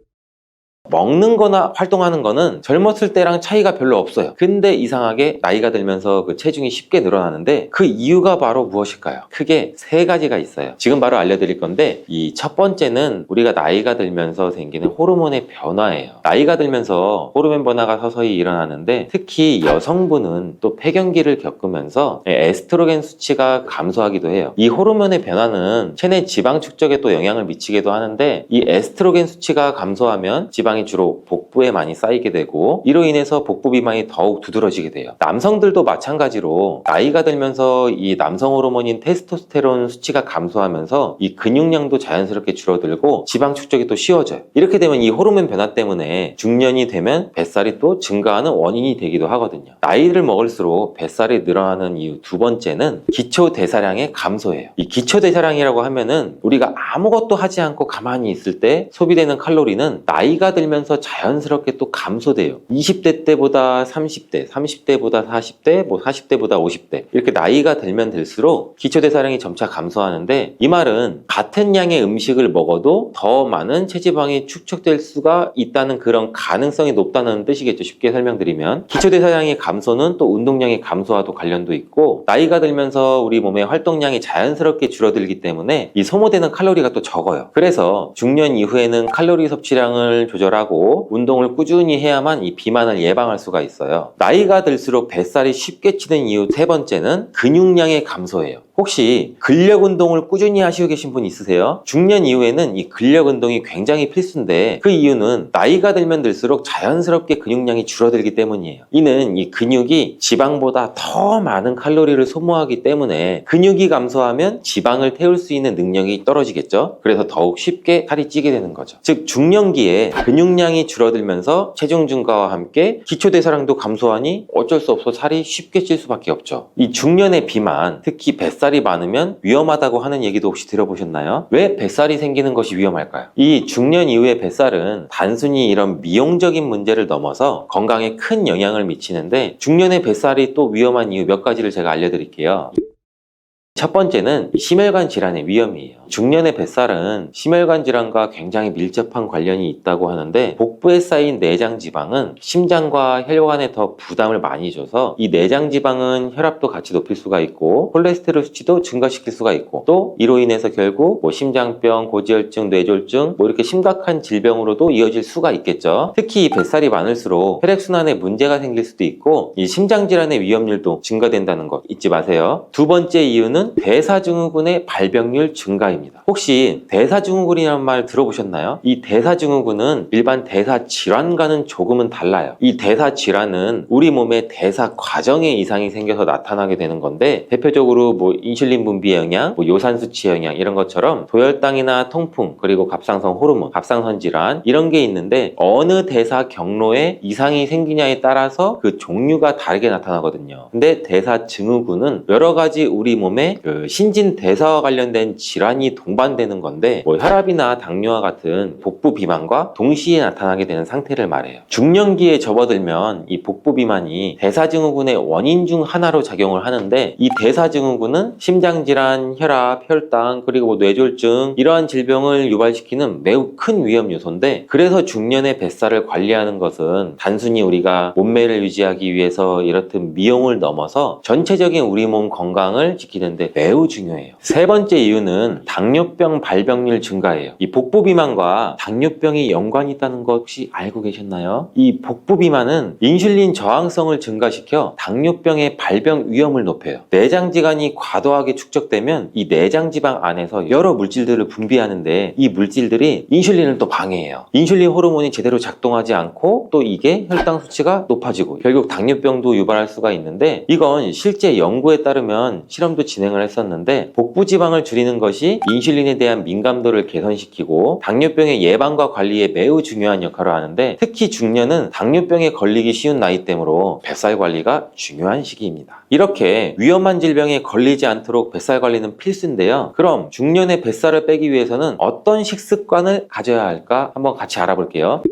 먹는 거나 활동하는 거는 젊었을 때랑 차이가 별로 없어요. 근데 이상하게 나이가 들면서 그 체중이 쉽게 늘어나는데 그 이유가 바로 무엇일까요? 크게 세 가지가 있어요. 지금 바로 알려드릴 건데 이 첫 번째는 우리가 나이가 들면서 생기는 호르몬의 변화예요. 나이가 들면서 호르몬 변화가 서서히 일어나는데 특히 여성분은 또 폐경기를 겪으면서 에스트로겐 수치가 감소하기도 해요. 이 호르몬의 변화는 체내 지방 축적에 또 영향을 미치기도 하는데 이 에스트로겐 수치가 감소하면 지방이 주로 복부에 많이 쌓이게 되고 이로 인해서 복부 비만이 더욱 두드러지게 돼요. 남성들도 마찬가지로 나이가 들면서 이 남성 호르몬인 테스토스테론 수치가 감소하면서 이 근육량도 자연스럽게 줄어들고 지방 축적이 또 쉬워져요. 이렇게 되면 이 호르몬 변화 때문에 중년이 되면 뱃살이 또 증가하는 원인이 되기도 하거든요. 나이를 먹을수록 뱃살이 늘어나는 이유 두 번째는 기초 대사량의 감소예요. 이 기초 대사량이라고 하면은 우리가 아무것도 하지 않고 가만히 있을 때 소비되는 칼로리는 나이가 들면서 자연스럽게 또 감소돼요. 20대 때보다 30대, 30대보다 40대, 40대보다 50대 이렇게 나이가 들면 들수록 기초대사량이 점차 감소하는데 이 말은 같은 양의 음식을 먹어도 더 많은 체지방이 축적될 수가 있다는 그런 가능성이 높다는 뜻이겠죠. 쉽게 설명드리면 기초대사량의 감소는 또 운동량의 감소와도 관련도 있고 나이가 들면서 우리 몸의 활동량이 자연스럽게 줄어들기 때문에 이 소모되는 칼로리가 또 적어요. 그래서 중년 이후에는 칼로리 섭취량을 조절하고 운동을 꾸준히 해야만 이 비만을 예방할 수가 있어요. 나이가 들수록 뱃살이 쉽게 찌는 이유 세 번째는 근육량의 감소예요. 혹시 근력 운동을 꾸준히 하시고 계신 분 있으세요? 중년 이후에는 이 근력 운동이 굉장히 필수인데 그 이유는 나이가 들면 들수록 자연스럽게 근육량이 줄어들기 때문이에요. 이는 이 근육이 지방보다 더 많은 칼로리를 소모하기 때문에 근육이 감소하면 지방을 태울 수 있는 능력이 떨어지겠죠. 그래서 더욱 쉽게 살이 찌게 되는 거죠. 즉 중년기에 근육량이 줄어들면서 체중 증가와 함께 기초대사량도 감소하니 어쩔 수 없어 살이 쉽게 찔 수밖에 없죠. 이 중년의 비만, 특히 뱃살이 많으면 위험하다고 하는 얘기도 혹시 들어보셨나요? 왜 뱃살이 생기는 것이 위험할까요? 이 중년 이후의 뱃살은 단순히 이런 미용적인 문제를 넘어서 건강에 큰 영향을 미치는데 중년의 뱃살이 또 위험한 이유 몇 가지를 제가 알려드릴게요. 첫 번째는 심혈관 질환의 위험이에요. 중년의 뱃살은 심혈관 질환과 굉장히 밀접한 관련이 있다고 하는데 복부에 쌓인 내장 지방은 심장과 혈관에 더 부담을 많이 줘서 이 내장 지방은 혈압도 같이 높일 수가 있고 콜레스테롤 수치도 증가시킬 수가 있고 또 이로 인해서 결국 심장병, 고지혈증, 뇌졸중 이렇게 심각한 질병으로도 이어질 수가 있겠죠. 특히 이 뱃살이 많을수록 혈액순환에 문제가 생길 수도 있고 이 심장 질환의 위험률도 증가된다는 것 잊지 마세요. 두 번째 이유는 대사증후군의 발병률 증가입니다. 혹시 대사증후군이라는 말 들어보셨나요? 이 대사증후군은 일반 대사질환과는 조금은 달라요. 이 대사질환은 우리 몸의 대사 과정에 이상이 생겨서 나타나게 되는 건데 대표적으로 인슐린 분비의 영향, 요산 수치 영향 이런 것처럼 도혈당이나 통풍 그리고 갑상선 호르몬, 갑상선 질환 이런 게 있는데 어느 대사 경로에 이상이 생기냐에 따라서 그 종류가 다르게 나타나거든요. 근데 대사증후군은 여러 가지 우리 몸에 그 신진대사와 관련된 질환이 동반되는 건데 혈압이나 당뇨와 같은 복부 비만과 동시에 나타나게 되는 상태를 말해요. 중년기에 접어들면 이 복부 비만이 대사증후군의 원인 중 하나로 작용을 하는데 이 대사증후군은 심장질환, 혈압, 혈당 그리고 뇌졸중 이러한 질병을 유발시키는 매우 큰 위험 요소인데 그래서 중년의 뱃살을 관리하는 것은 단순히 우리가 몸매를 유지하기 위해서 이렇듯 미용을 넘어서 전체적인 우리 몸 건강을 지키는데 매우 중요해요. 세 번째 이유는 당뇨병 발병률 증가예요. 이 복부 비만과 당뇨병이 연관이 있다는 것 혹시 알고 계셨나요? 이 복부 비만은 인슐린 저항성을 증가시켜 당뇨병의 발병 위험을 높여요. 내장지방이 과도하게 축적되면 이 내장지방 안에서 여러 물질들을 분비하는데 이 물질들이 인슐린을 또 방해해요. 인슐린 호르몬이 제대로 작동하지 않고 또 이게 혈당 수치가 높아지고 결국 당뇨병도 유발할 수가 있는데 이건 실제 연구에 따르면 실험도 진행을 유행을 했었는데 복부 지방을 줄이는 것이 인슐린에 대한 민감도를 개선시키고 당뇨병의 예방과 관리에 매우 중요한 역할을 하는데 특히 중년은 당뇨병에 걸리기 쉬운 나이대므로 뱃살 관리가 중요한 시기입니다. 이렇게 위험한 질병에 걸리지 않도록 뱃살 관리는 필수인데요. 그럼 중년의 뱃살을 빼기 위해서는 어떤 식습관을 가져야 할까 한번 같이 알아볼게요.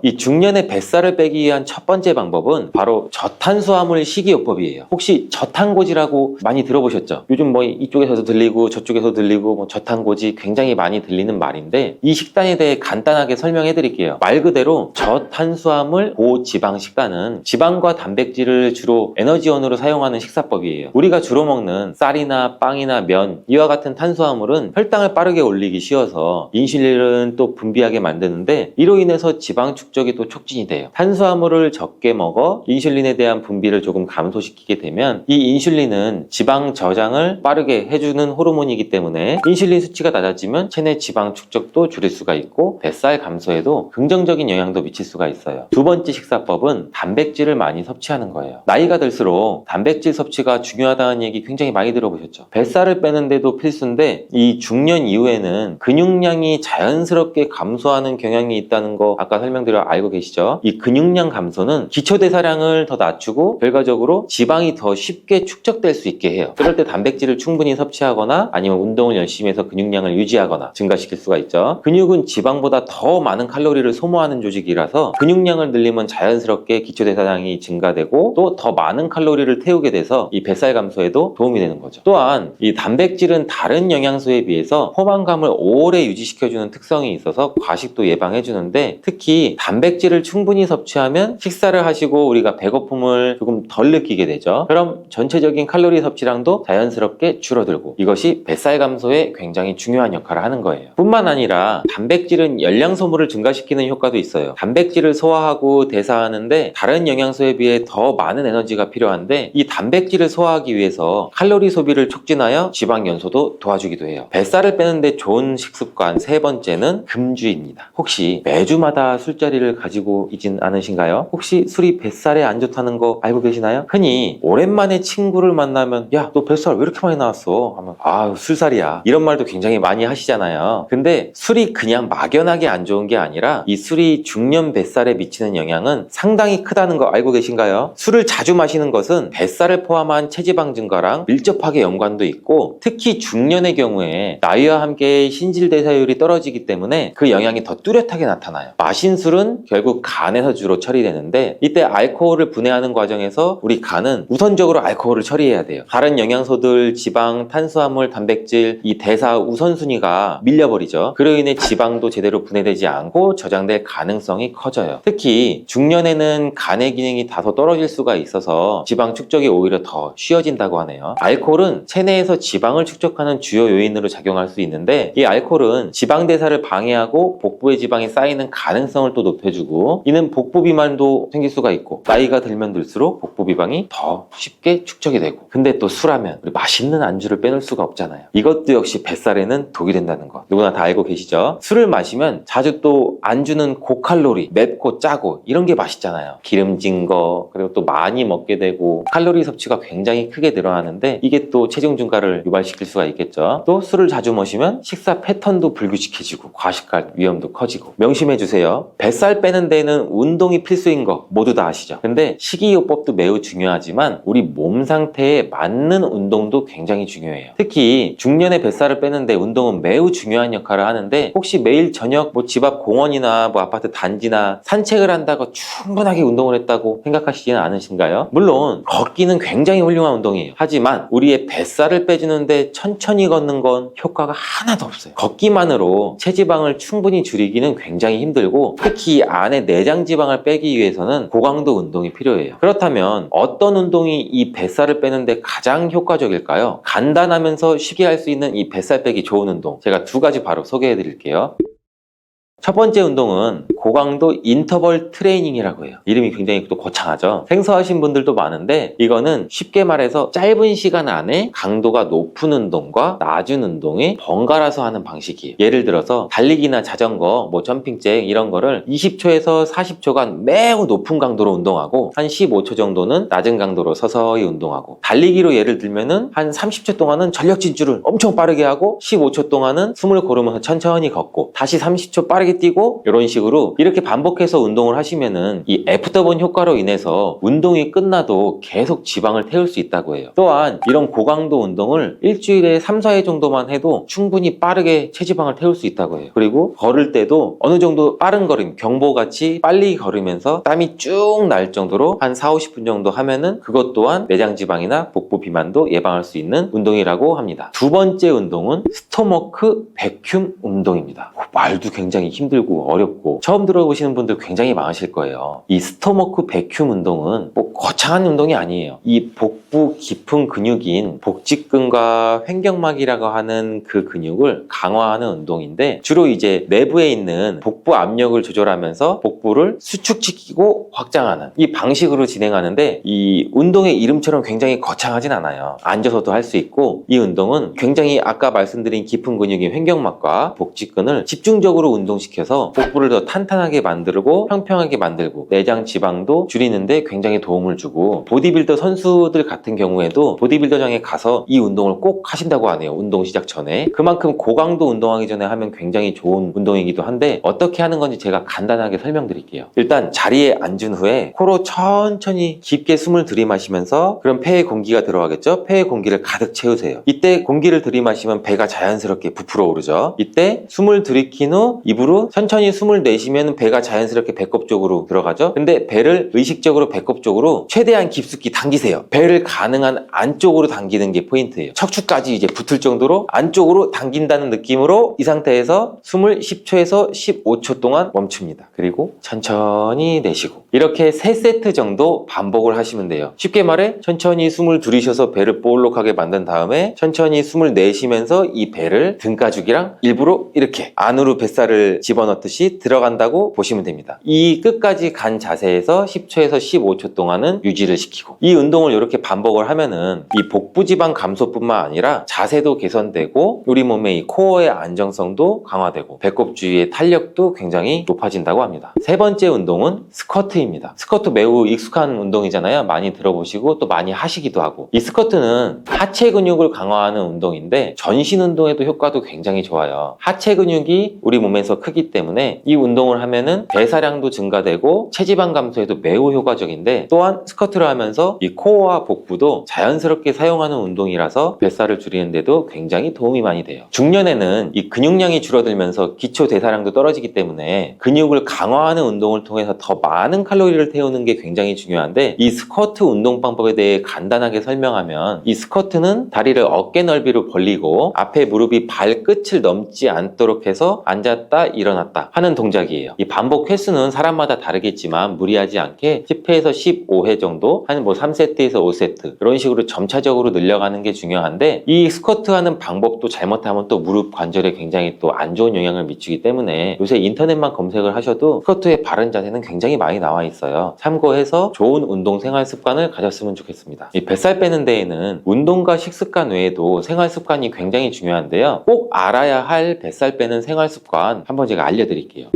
이 중년의 뱃살을 빼기 위한 첫 번째 방법은 바로 저탄수화물 식이요법이에요. 혹시 저탄고지라고 많이 들어보셨죠? 요즘 뭐 이쪽에서도 들리고 저쪽에서 들리고 뭐 저탄고지 굉장히 많이 들리는 말인데 이 식단에 대해 간단하게 설명해 드릴게요. 말 그대로 저탄수화물 고지방 식단은 지방과 단백질을 주로 에너지원으로 사용하는 식사법이에요. 우리가 주로 먹는 쌀이나 빵이나 면 이와 같은 탄수화물은 혈당을 빠르게 올리기 쉬워서 인슐린을 또 분비하게 만드는데 이로 인해서 지방 축적이 또 촉진이 돼요. 탄수화물을 적게 먹어 인슐린에 대한 분비를 조금 감소시키게 되면 이 인슐린은 지방 저장을 빠르게 해주는 호르몬이기 때문에 인슐린 수치가 낮아지면 체내 지방 축적도 줄일 수가 있고 뱃살 감소에도 긍정적인 영향도 미칠 수가 있어요. 두 번째 식사법은 단백질을 많이 섭취하는 거예요. 나이가 들수록 단백질 섭취가 중요하다는 얘기 굉장히 많이 들어보셨죠? 뱃살을 빼는데도 필수인데 이 중년 이후에는 근육량이 자연스럽게 감소하는 경향이 있다는 거 아까 설명드려 알고 계시죠? 이 근육량 감소는 기초대사량을 더 낮추고 결과적으로 지방이 더 쉽게 축적될 수 있게 해요. 그럴 때 단백질을 충분히 섭취하거나 아니면 운동을 열심히 해서 근육량을 유지하거나 증가시킬 수가 있죠. 근육은 지방보다 더 많은 칼로리를 소모하는 조직이라서 근육량을 늘리면 자연스럽게 기초대사량이 증가되고 또 더 많은 칼로리를 태우게 돼서 이 뱃살 감소에도 도움이 되는 거죠. 또한 이 단백질은 다른 영양소에 비해서 포만감을 오래 유지시켜주는 특성이 있어서 과식도 예방해주는데 특히 단백질을 충분히 섭취하면 식사를 하시고 우리가 배고픔을 조금 덜 느끼게 되죠. 그럼 전체적인 칼로리 섭취량도 자연스럽게 줄어들고 이것이 뱃살 감소에 굉장히 중요한 역할을 하는 거예요. 뿐만 아니라 단백질은 열량 소모를 증가시키는 효과도 있어요. 단백질을 소화하고 대사하는데 다른 영양소에 비해 더 많은 에너지가 필요한데 이 단백질을 소화하기 위해서 칼로리 소비를 촉진하여 지방 연소도 도와주기도 해요. 뱃살을 빼는데 좋은 식습관 세 번째는 금주입니다. 혹시 매주마다 술자리를 가지고 있진 않으신가요? 혹시 술이 뱃살에 안 좋다는 거 알고 계시나요? 흔히 오랜만에 친구를 만나면 야, 너 뱃살 왜 이렇게 많이 나왔어? 하면 아, 술살이야. 이런 말도 굉장히 많이 하시잖아요. 근데 술이 그냥 막연하게 안 좋은 게 아니라 이 술이 중년 뱃살에 미치는 영향은 상당히 크다는 거 알고 계신가요? 술을 자주 마시는 것은 뱃살을 포함한 체지방 증가랑 밀접하게 연관도 있고 특히 중년의 경우에 나이와 함께 신진대사율이 떨어지기 때문에 그 영향이 더 뚜렷하게 나타나요. 마신 술은 결국 간에서 주로 처리되는데 이때 알코올을 분해하는 과정에서 우리 간은 우선적으로 알코올을 처리해야 돼요. 다른 영양소들, 지방, 탄수화물, 단백질 이 대사 우선순위가 밀려버리죠. 그로 인해 지방도 제대로 분해되지 않고 저장될 가능성이 커져요. 특히 중년에는 간의 기능이 다소 떨어질 수가 있어서 지방 축적이 오히려 더 쉬워진다고 하네요. 알코올은 체내에서 지방을 축적하는 주요 요인으로 작용할 수 있는데 이 알코올은 지방 대사를 방해하고 복부에 지방이 쌓이는 가능성을 또 높여주고 이는 복부 비만도 생길 수가 있고 나이가 들면 들수록 복부 비만이 더 쉽게 축적이 되고 근데 또 술하면 우리 맛있는 안주를 빼놓을 수가 없잖아요. 이것도 역시 뱃살에는 독이 된다는 거 누구나 다 알고 계시죠? 술을 마시면 자주 또 안주는 고칼로리, 맵고 짜고 이런 게 맛있잖아요. 기름진 거 그리고 또 많이 먹게 되고 칼로리 섭취가 굉장히 크게 늘어나는데 이게 또 체중 증가를 유발시킬 수가 있겠죠. 또 술을 자주 마시면 식사 패턴도 불규칙해지고 과식할 위험도 커지고 명심해 주세요. 뱃살 빼는 데는 운동이 필수인 거 모두 다 아시죠? 근데 식이요법도 매우 중요하지만 우리 몸 상태에 맞는 운동도 굉장히 중요해요. 특히 중년의 뱃살을 빼는데 운동은 매우 중요한 역할을 하는데 혹시 매일 저녁 뭐 집 앞 공원이나 뭐 아파트 단지나 산책을 한다고 충분하게 운동을 했다고 생각하시지는 않으신가요? 물론 걷기는 굉장히 훌륭한 운동이에요. 하지만 우리의 뱃살을 빼주는데 천천히 걷는 건 효과가 하나도 없어요. 걷기만으로 체지방을 충분히 줄이기는 굉장히 힘들고 특히 안에 내장 지방을 빼기 위해서는 고강도 운동이 필요해요. 그렇다면 어떤 운동이 이 뱃살을 빼는데 가장 효과적일까요? 간단하면서 쉽게 할 수 있는 이 뱃살 빼기 좋은 운동 제가 두 가지 바로 소개해 드릴게요. 첫 번째 운동은 고강도 인터벌 트레이닝이라고 해요. 이름이 굉장히 또 거창하죠. 생소하신 분들도 많은데 이거는 쉽게 말해서 짧은 시간 안에 강도가 높은 운동과 낮은 운동이 번갈아서 하는 방식이에요. 예를 들어서 달리기나 자전거, 점핑잭 이런 거를 20초에서 40초간 매우 높은 강도로 운동하고 한 15초 정도는 낮은 강도로 서서히 운동하고, 달리기로 예를 들면은 한 30초 동안은 전력 질주를 엄청 빠르게 하고 15초 동안은 숨을 고르면서 천천히 걷고 다시 30초 빠르게 뛰고, 이런 식으로 이렇게 반복해서 운동을 하시면은 이 애프터번 효과로 인해서 운동이 끝나도 계속 지방을 태울 수 있다고 해요. 또한 이런 고강도 운동을 일주일에 3, 4회 정도만 해도 충분히 빠르게 체지방을 태울 수 있다고 해요. 그리고 걸을 때도 어느 정도 빠른 걸음, 경보같이 빨리 걸으면서 땀이 쭉 날 정도로 한 4, 50분 정도 하면은 그것 또한 내장 지방이나 복부 비만도 예방할 수 있는 운동이라고 합니다. 두 번째 운동은 스토머크 베큐um 운동입니다. 말도 굉장히 힘들고 어렵고 처음 들어보시는 분들 굉장히 많으실 거예요. 이 스토머크 베큐um 운동은 거창한 운동이 아니에요. 이 복부 깊은 근육인 복직근과 횡격막이라고 하는 그 근육을 강화하는 운동인데, 주로 이제 내부에 있는 복부 압력을 조절하면서 복부를 수축시키고 확장하는 이 방식으로 진행하는데, 이 운동의 이름처럼 굉장히 거창하진 않아요. 앉아서도 할 수 있고, 이 운동은 굉장히 아까 말씀드린 깊은 근육인 횡격막과 복직근을 집중적으로 운동시켜서 복부를 더 탄탄하게 만들고 평평하게 만들고 내장 지방도 줄이는데 굉장히 도움을 주고, 보디빌더 선수들 같은 경우에도 보디빌더장에 가서 이 운동을 꼭 하신다고 하네요. 운동 시작 전에. 그만큼 고강도 운동하기 전에 하면 굉장히 좋은 운동이기도 한데, 어떻게 하는 건지 제가 간단하게 설명드릴게요. 일단 자리에 앉은 후에 코로 천천히 깊게 숨을 들이마시면서, 그럼 폐에 공기가 들어가겠죠? 폐에 공기를 가득 채우세요. 이때 공기를 들이마시면 배가 자연스럽게 부풀어 오르죠. 이때 숨을 들이킨 후 입으로 천천히 숨을 내쉬면 배가 자연스럽게 배꼽 쪽으로 들어가죠. 근데 배를 의식적으로 배꼽 쪽으로 최대한 깊숙이 당기세요. 배를 가능한 안쪽으로 당기는 게 포인트예요. 척추까지 이제 붙을 정도로 안쪽으로 당긴다는 느낌으로 이 상태에서 숨을 10초에서 15초 동안 멈춥니다. 그리고 천천히 내쉬고, 이렇게 3세트 정도 반복을 하시면 돼요. 쉽게 말해 천천히 숨을 들이셔서 배를 볼록하게 만든 다음에 천천히 숨을 내쉬면서 이 배를 등가죽이랑 일부러 이렇게 안으로 뱃살을 집어넣듯이 들어간다고 보시면 됩니다. 이 끝까지 간 자세에서 10초에서 15초 동안은 유지를 시키고, 이 운동을 이렇게 반복을 하면은 이 복부 지방 감소뿐만 아니라 자세도 개선되고 우리 몸의 이 코어의 안정성도 강화되고 배꼽 주위의 탄력도 굉장히 높아진다고 합니다. 세 번째 운동은 스쿼트입니다. 스쿼트 매우 익숙한 운동이잖아요. 많이 들어보시고 또 많이 하시기도 하고, 이 스쿼트는 하체 근육을 강화하는 운동인데 전신 운동에도 효과도 굉장히 좋아요. 하체 근육이 우리 몸에서 크기 때문에 이 운동을 하면은 대사량도 증가되고 체지방 감소에도 매우 효과적인데, 또한 스쿼트를 하면서 이 코어와 복부도 자연스럽게 사용하는 운동이라서 뱃살을 줄이는데도 굉장히 도움이 많이 돼요. 중년에는 이 근육량이 줄어들면서 기초 대사량도 떨어지기 때문에 근육을 강화하는 운동을 통해서 더 많은 칼로리를 태우는 게 굉장히 중요한데, 이 스쿼트 운동 방법에 대해 간단하게 설명하면, 이 스쿼트는 다리를 어깨 넓이로 벌리고 앞에 무릎이 발끝을 넘지 않도록 해서 앉았다 일어났다 하는 동작이에요. 이 반복 횟수는 사람마다 다르겠지만 무리하지 않게 10회에서 15회 정도, 한 3세트에서 5세트 이런 식으로 점차적으로 늘려가는 게 중요한데, 이 스쿼트 하는 방법도 잘못하면 또 무릎 관절에 굉장히 또 안 좋은 영향을 미치기 때문에 요새 인터넷만 검색을 하셔도 스쿼트의 바른 자세는 굉장히 많이 나와 있어요. 참고해서 좋은 운동 생활 습관을 가졌으면 좋겠습니다. 이 뱃살 빼는 데에는 운동과 식습관 외에도 생활 습관이 굉장히 중요한데요. 꼭 알아야 할 뱃살 빼는 생활 습관 한번 제가 알려드릴게요.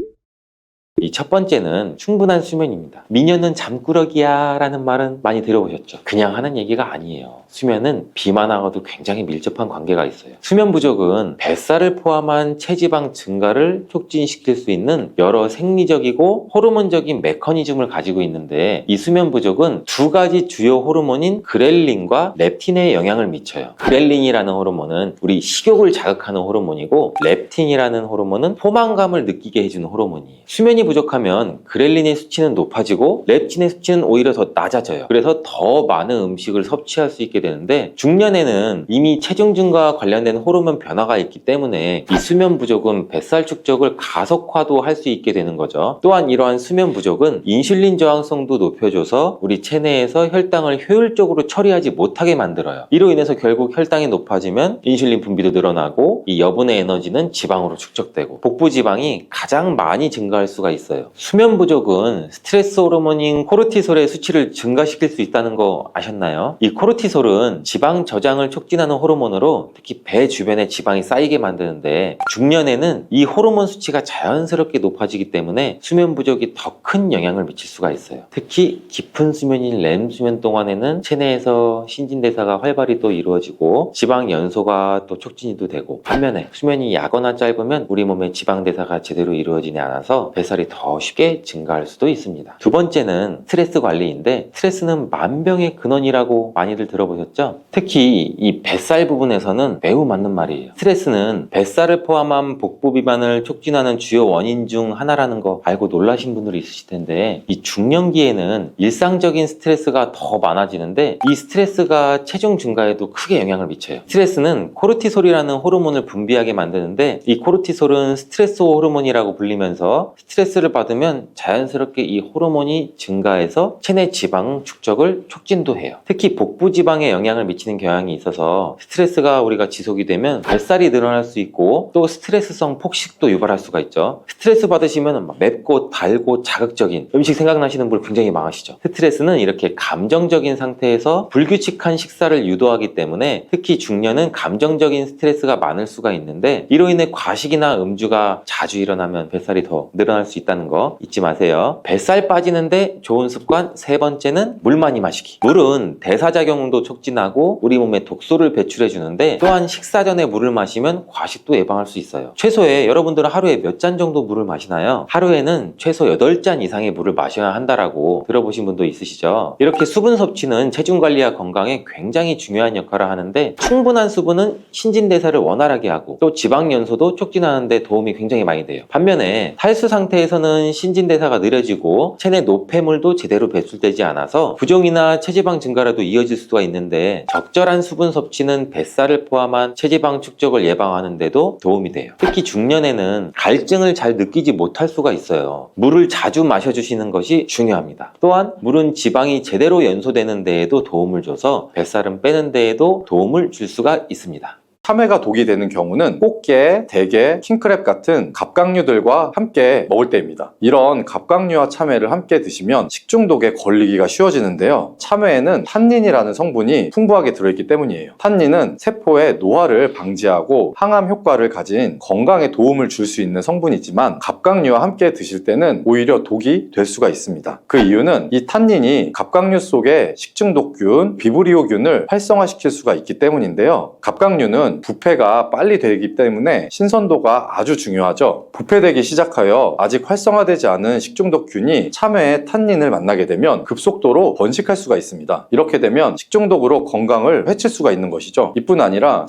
이 첫 번째는 충분한 수면입니다. 미녀는 잠꾸러기야 라는 말은 많이 들어보셨죠? 그냥 하는 얘기가 아니에요. 수면은 비만하고도 굉장히 밀접한 관계가 있어요. 수면 부족은 뱃살을 포함한 체지방 증가를 촉진시킬 수 있는 여러 생리적이고 호르몬적인 메커니즘을 가지고 있는데, 이 수면 부족은 두 가지 주요 호르몬인 그렐린과 렙틴에 영향을 미쳐요. 그렐린이라는 호르몬은 우리 식욕을 자극하는 호르몬이고, 렙틴이라는 호르몬은 포만감을 느끼게 해주는 호르몬이에요. 수면이 부족한 부족하면 그렐린의 수치는 높아지고 렙틴의 수치는 오히려 더 낮아져요. 그래서 더 많은 음식을 섭취할 수 있게 되는데, 중년에는 이미 체중 증가와 관련된 호르몬 변화가 있기 때문에 이 수면 부족은 뱃살 축적을 가속화도 할 수 있게 되는 거죠. 또한 이러한 수면 부족은 인슐린 저항성도 높여줘서 우리 체내에서 혈당을 효율적으로 처리하지 못하게 만들어요. 이로 인해서 결국 혈당이 높아지면 인슐린 분비도 늘어나고 이 여분의 에너지는 지방으로 축적되고 복부 지방이 가장 많이 증가할 수가 있어요. 수면 부족은 스트레스 호르몬인 코르티솔의 수치를 증가시킬 수 있다는 거 아셨나요? 이 코르티솔은 지방 저장을 촉진하는 호르몬으로 특히 배 주변에 지방이 쌓이게 만드는데, 중년에는 이 호르몬 수치가 자연스럽게 높아지기 때문에 수면 부족이 더 큰 영향을 미칠 수가 있어요. 특히 깊은 수면인 렘 수면 동안에는 체내에서 신진대사가 활발히 또 이루어지고 지방 연소가 또 촉진이 또 되고, 반면에 수면이 야거나 짧으면 우리 몸의 지방 대사가 제대로 이루어지지 않아서 뱃살이 더 쉽게 증가할 수도 있습니다. 두 번째는 스트레스 관리인데, 스트레스는 만병의 근원이라고 많이들 들어보셨죠? 특히 이 뱃살 부분에서는 매우 맞는 말이에요. 스트레스는 뱃살을 포함한 복부 비만을 촉진하는 주요 원인 중 하나라는 거 알고 놀라신 분들이 있으실 텐데, 이 중년기에는 일상적인 스트레스가 더 많아지는데 이 스트레스가 체중 증가에도 크게 영향을 미쳐요. 스트레스는 코르티솔이라는 호르몬을 분비하게 만드는데, 이 코르티솔은 스트레스 호르몬이라고 불리면서 스트레스를 받으면 자연스럽게 이 호르몬이 증가해서 체내 지방 축적을 촉진도 해요. 특히 복부 지방에 영향을 미치는 경향이 있어서 스트레스가 우리가 지속이 되면 뱃살이 늘어날 수 있고 또 스트레스성 폭식도 유발할 수가 있죠. 스트레스 받으시면 맵고 달고 자극적인 음식 생각나시는 분 굉장히 많으시죠. 스트레스는 이렇게 감정적인 상태에서 불규칙한 식사를 유도하기 때문에 특히 중년은 감정적인 스트레스가 많을 수가 있는데, 이로 인해 과식이나 음주가 자주 일어나면 뱃살이 더 늘어날 수 있다는 거 잊지 마세요. 뱃살 빠지는데 좋은 습관 세 번째는 물 많이 마시기. 물은 대사작용도 촉진하고 우리 몸에 독소를 배출해 주는데, 또한 식사 전에 물을 마시면 과식도 예방할 수 있어요. 최소에 여러분들은 하루에 몇 잔 정도 물을 마시나요? 하루에는 최소 8잔 이상의 물을 마셔야 한다라고 들어보신 분도 있으시죠? 이렇게 수분 섭취는 체중 관리와 건강에 굉장히 중요한 역할을 하는데, 충분한 수분은 신진대사를 원활하게 하고 또 지방 연소도 촉진하는 데 도움이 굉장히 많이 돼요. 반면에 탈수 상태에서는 신진대사가 느려지고 체내 노폐물도 제대로 배출되지 않아서 부종이나 체지방 증가라도 이어질 수가 있는데, 적절한 수분 섭취는 뱃살을 포함한 체지방 축적을 예방하는 데도 도움이 돼요. 특히 중년에는 갈증을 잘 느끼지 못할 수가 있어요. 물을 자주 마셔주시는 것이 중요합니다. 또한 물은 지방이 제대로 연소되는 데에도 도움을 줘서 뱃살은 빼는 데에도 도움을 줄 수가 있습니다. 참외가 독이 되는 경우는 꽃게, 대게, 킹크랩 같은 갑각류들과 함께 먹을 때입니다. 이런 갑각류와 참외를 함께 드시면 식중독에 걸리기가 쉬워지는데요. 참외에는 탄닌이라는 성분이 풍부하게 들어있기 때문이에요. 탄닌은 세포의 노화를 방지하고 항암 효과를 가진 건강에 도움을 줄 수 있는 성분이지만, 갑각류와 함께 드실 때는 오히려 독이 될 수가 있습니다. 그 이유는 이 탄닌이 갑각류 속의 식중독균, 비브리오균을 활성화시킬 수가 있기 때문인데요. 갑각류는 부패가 빨리 되기 때문에 신선도가 아주 중요하죠. 부패되기 시작하여 아직 활성화되지 않은 식중독균이 참외의 탄닌을 만나게 되면 급속도로 번식할 수가 있습니다. 이렇게 되면 식중독으로 건강을 해칠 수가 있는 것이죠. 이뿐 아니라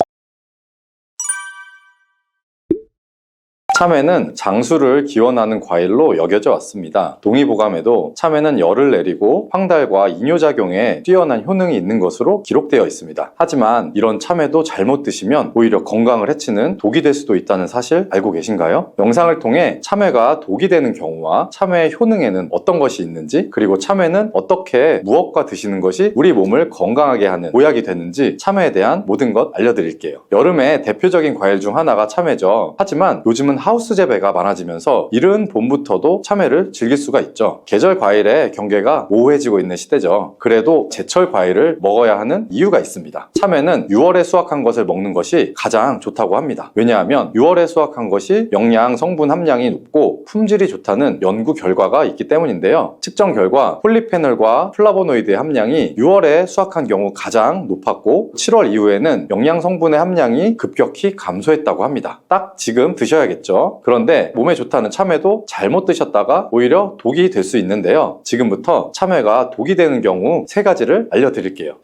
참외는 장수를 기원하는 과일로 여겨져 왔습니다. 동의보감에도 참외는 열을 내리고 황달과 이뇨작용에 뛰어난 효능이 있는 것으로 기록되어 있습니다. 하지만 이런 참외도 잘못 드시면 오히려 건강을 해치는 독이 될 수도 있다는 사실 알고 계신가요? 영상을 통해 참외가 독이 되는 경우와 참외의 효능에는 어떤 것이 있는지, 그리고 참외는 어떻게 무엇과 드시는 것이 우리 몸을 건강하게 하는 보약이 되는지 참외에 대한 모든 것 알려드릴게요. 여름에 대표적인 과일 중 하나가 참외죠. 하지만 요즘은 하우스 재배가 많아지면서 이른 봄부터도 참외를 즐길 수가 있죠. 계절 과일의 경계가 모호해지고 있는 시대죠. 그래도 제철 과일을 먹어야 하는 이유가 있습니다. 참외는 6월에 수확한 것을 먹는 것이 가장 좋다고 합니다. 왜냐하면 6월에 수확한 것이 영양 성분 함량이 높고 품질이 좋다는 연구 결과가 있기 때문인데요. 측정 결과 폴리페놀과 플라보노이드의 함량이 6월에 수확한 경우 가장 높았고, 7월 이후에는 영양 성분의 함량이 급격히 감소했다고 합니다. 딱 지금 드셔야겠죠. 그런데 몸에 좋다는 참외도 잘못 드셨다가 오히려 독이 될 수 있는데요. 지금부터 참외가 독이 되는 경우 3가지를 알려드릴게요.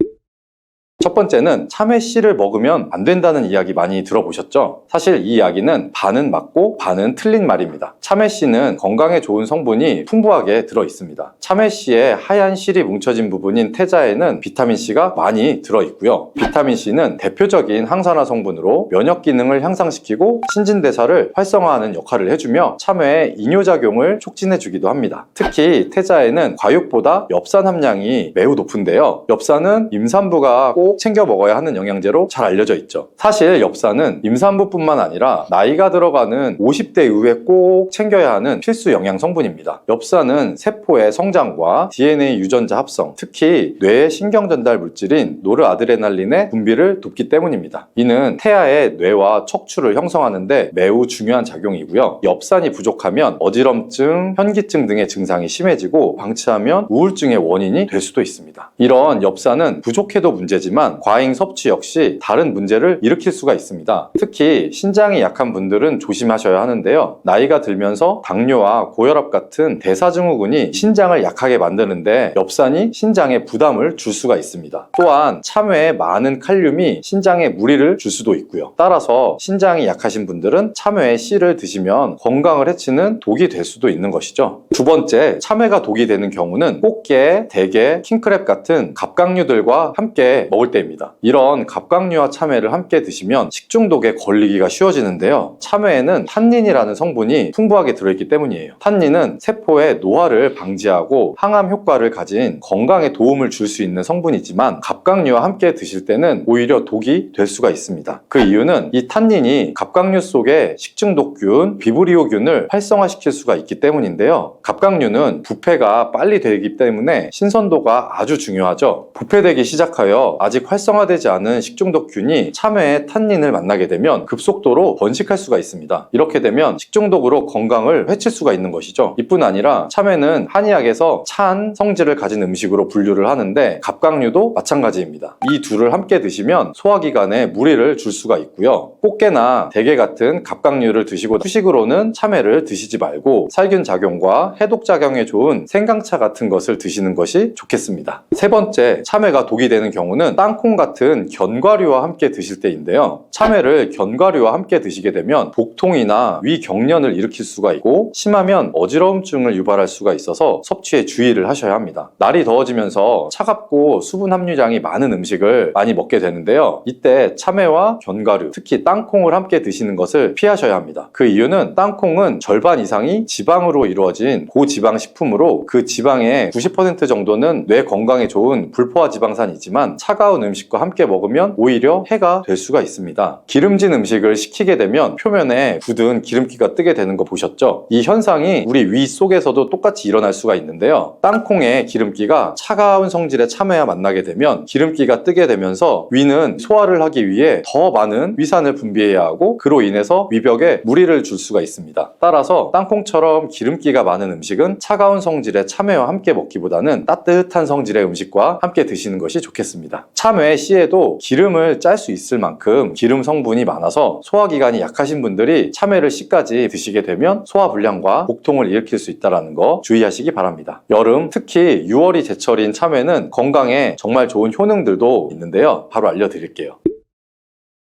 첫 번째는 참외 씨를 먹으면 안 된다는 이야기 많이 들어보셨죠? 사실 이 이야기는 반은 맞고 반은 틀린 말입니다. 참외 씨는 건강에 좋은 성분이 풍부하게 들어 있습니다. 참외 씨의 하얀 실이 뭉쳐진 부분인 태자에는 비타민 C가 많이 들어 있고요. 비타민 C는 대표적인 항산화 성분으로 면역 기능을 향상시키고 신진대사를 활성화하는 역할을 해주며 참외의 이뇨작용을 촉진해주기도 합니다. 특히 태자에는 과육보다 엽산 함량이 매우 높은데요. 엽산은 임산부가 꼭 챙겨 먹어야 하는 영양제로 잘 알려져 있죠. 사실 엽산은 임산부뿐만 아니라 나이가 들어가는 50대 이후에 꼭 챙겨야 하는 필수 영양 성분입니다. 엽산은 세포의 성장과 DNA 유전자 합성, 특히 뇌의 신경 전달 물질인 노르아드레날린의 분비를 돕기 때문입니다. 이는 태아의 뇌와 척추를 형성하는데 매우 중요한 작용이고요. 엽산이 부족하면 어지럼증, 현기증 등의 증상이 심해지고 방치하면 우울증의 원인이 될 수도 있습니다. 이런 엽산은 부족해도 문제지만 과잉 섭취 역시 다른 문제를 일으킬 수가 있습니다. 특히 신장이 약한 분들은 조심하셔야 하는데요. 나이가 들면서 당뇨와 고혈압 같은 대사증후군이 신장을 약하게 만드는데 엽산이 신장에 부담을 줄 수가 있습니다. 또한 참외에 많은 칼륨이 신장에 무리를 줄 수도 있고요. 따라서 신장이 약하신 분들은 참외의 씨를 드시면 건강을 해치는 독이 될 수도 있는 것이죠. 두 번째, 참외가 독이 되는 경우는 꽃게, 대게, 킹크랩 같은 갑각류들과 함께 먹을 때입니다. 이런 갑각류와 참외를 함께 드시면 식중독에 걸리기가 쉬워지는데요. 참외에는 탄닌이라는 성분이 풍부하게 들어있기 때문이에요. 탄닌은 세포의 노화를 방지하고 항암 효과를 가진 건강에 도움을 줄 수 있는 성분이지만 갑각류와 함께 드실 때는 오히려 독이 될 수가 있습니다. 그 이유는 이 탄닌이 갑각류 속의 식중독균, 비브리오균을 활성화시킬 수가 있기 때문인데요. 갑각류는 부패가 빨리 되기 때문에 신선도가 아주 중요하죠. 부패되기 시작하여 아직 활성화되지 않은 식중독균이 참외의 탄닌을 만나게 되면 급속도로 번식할 수가 있습니다. 이렇게 되면 식중독으로 건강을 해칠 수가 있는 것이죠. 이뿐 아니라 참외는 한의학에서 찬 성질을 가진 음식으로 분류를 하는데 갑각류도 마찬가지입니다. 이 둘을 함께 드시면 소화기관에 무리를 줄 수가 있고요. 꽃게나 대게 같은 갑각류를 드시고 후식으로는 참외를 드시지 말고 살균 작용과 해독 작용에 좋은 생강차 같은 것을 드시는 것이 좋겠습니다. 세 번째, 참외가 독이 되는 경우는 땅콩 같은 견과류와 함께 드실 때인데요. 참외를 견과류와 함께 드시게 되면 복통이나 위경련을 일으킬 수가 있고 심하면 어지러움증을 유발할 수가 있어서 섭취에 주의를 하셔야 합니다. 날이 더워지면서 차갑고 수분 함유량이 많은 음식을 많이 먹게 되는데요. 이때 참외와 견과류, 특히 땅콩을 함께 드시는 것을 피하셔야 합니다. 그 이유는 땅콩은 절반 이상이 지방으로 이루어진 고지방 식품으로 그 지방의 90% 정도는 뇌 건강에 좋은 불포화 지방산이지만 차가운 음식과 함께 먹으면 오히려 해가 될 수가 있습니다. 기름진 음식을 식히게 되면 표면에 굳은 기름기가 뜨게 되는 거 보셨죠? 이 현상이 우리 위 속에서도 똑같이 일어날 수가 있는데요. 땅콩의 기름기가 차가운 성질의 참외와 만나게 되면 기름기가 뜨게 되면서 위는 소화를 하기 위해 더 많은 위산을 분비해야 하고 그로 인해서 위벽에 무리를 줄 수가 있습니다. 따라서 땅콩처럼 기름기가 많은 음식은 차가운 성질의 참외와 함께 먹기보다는 따뜻한 성질의 음식과 함께 드시는 것이 좋겠습니다. 참외 씨에도 기름을 짤 수 있을 만큼 기름 성분이 많아서 소화기관이 약하신 분들이 참외를 씨까지 드시게 되면 소화불량과 복통을 일으킬 수 있다는 거 주의하시기 바랍니다. 여름, 특히 6월이 제철인 참외는 건강에 정말 좋은 효능들도 있는데요. 바로 알려드릴게요.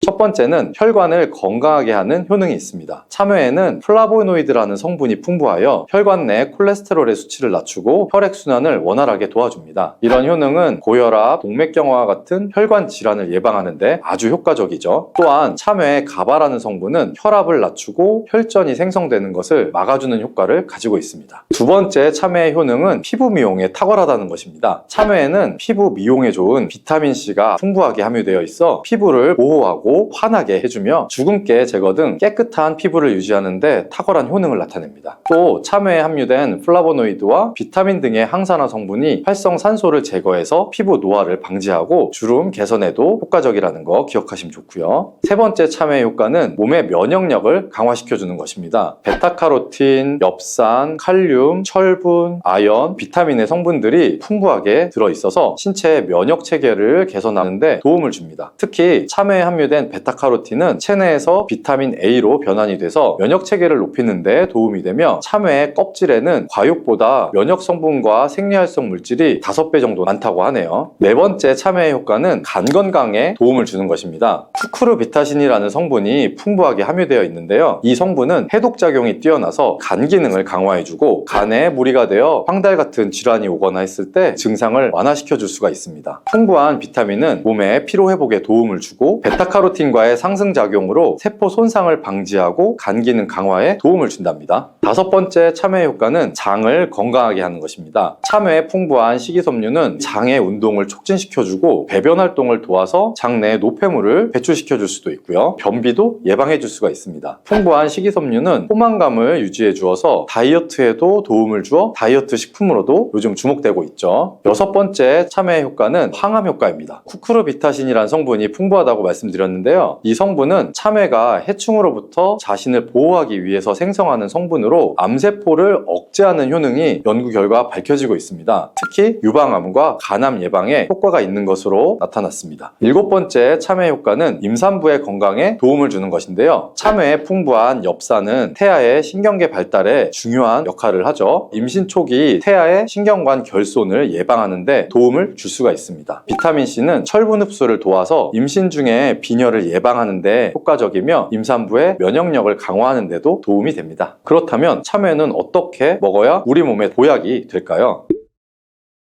첫 번째는 혈관을 건강하게 하는 효능이 있습니다. 참외에는 플라보노이드라는 성분이 풍부하여 혈관 내 콜레스테롤의 수치를 낮추고 혈액순환을 원활하게 도와줍니다. 이런 효능은 고혈압, 동맥경화 같은 혈관 질환을 예방하는 데 아주 효과적이죠. 또한 참외의 가바라는 성분은 혈압을 낮추고 혈전이 생성되는 것을 막아주는 효과를 가지고 있습니다. 두 번째 참외의 효능은 피부 미용에 탁월하다는 것입니다. 참외에는 피부 미용에 좋은 비타민C가 풍부하게 함유되어 있어 피부를 보호하고 환하게 해주며 주근깨 제거 등 깨끗한 피부를 유지하는 데 탁월한 효능을 나타냅니다. 또 참외에 함유된 플라보노이드와 비타민 등의 항산화 성분이 활성산소를 제거해서 피부 노화를 방지하고 주름 개선에도 효과적이라는 거 기억하시면 좋고요. 세 번째 참외의 효과는 몸의 면역력을 강화시켜주는 것입니다. 베타카로틴, 엽산, 칼륨, 철분, 아연, 비타민의 성분들이 풍부하게 들어있어서 신체의 면역 체계를 개선하는 데 도움을 줍니다. 특히 참외에 함유된 함유된 베타카로틴은 체내에서 비타민 A로 변환이 돼서 면역 체계를 높이는 데 도움이 되며 참외의 껍질에는 과육보다 면역 성분과 생리활성 물질이 5배 정도 많다고 하네요. 네 번째 참외의 효과는 간 건강에 도움을 주는 것입니다. 쿠쿠르비타신이라는 성분이 풍부하게 함유되어 있는데요. 이 성분은 해독작용이 뛰어나서 간 기능을 강화해주고 간에 무리가 되어 황달 같은 질환이 오거나 했을 때 증상을 완화시켜줄 수가 있습니다. 풍부한 비타민은 몸의 피로회복에 도움을 주고 베타카로틴과의 상승작용으로 세포 손상을 방지하고 간 기능 강화에 도움을 준답니다. 5번째 참외의 효과는 장을 건강하게 하는 것입니다. 참외에 풍부한 식이섬유는 장의 운동을 촉진시켜주고 배변 활동을 도와서 장내의 노폐물을 배출시켜줄 수도 있고요. 변비도 예방해줄 수가 있습니다. 풍부한 식이섬유는 포만감을 유지해 주어서 다이어트에도 도움을 주어 다이어트 식품으로도 요즘 주목되고 있죠. 6번째 참외의 효과는 항암 효과입니다. 쿠쿠르비타신이라는 성분이 풍부하다고 말씀드렸는데요. 이 성분은 참외가 해충으로부터 자신을 보호하기 위해서 생성하는 성분으로 암세포를 억제하는 효능이 연구 결과 밝혀지고 있습니다. 특히 유방암과 간암 예방에 효과가 있는 것으로 나타났습니다. 7번째 참외 효과는 임산부의 건강에 도움을 주는 것인데요. 참외에 풍부한 엽산은 태아의 신경계 발달에 중요한 역할을 하죠. 임신 초기 태아의 신경관 결손을 예방하는 데 도움을 줄 수가 있습니다. 비타민C는 철분 흡수를 도와서 임신 중에 빈혈을 예방하는 데 효과적이며 임산부의 면역력을 강화하는 데도 도움이 됩니다. 그렇다면 참외는 어떻게 먹어야 우리 몸에 보약이 될까요?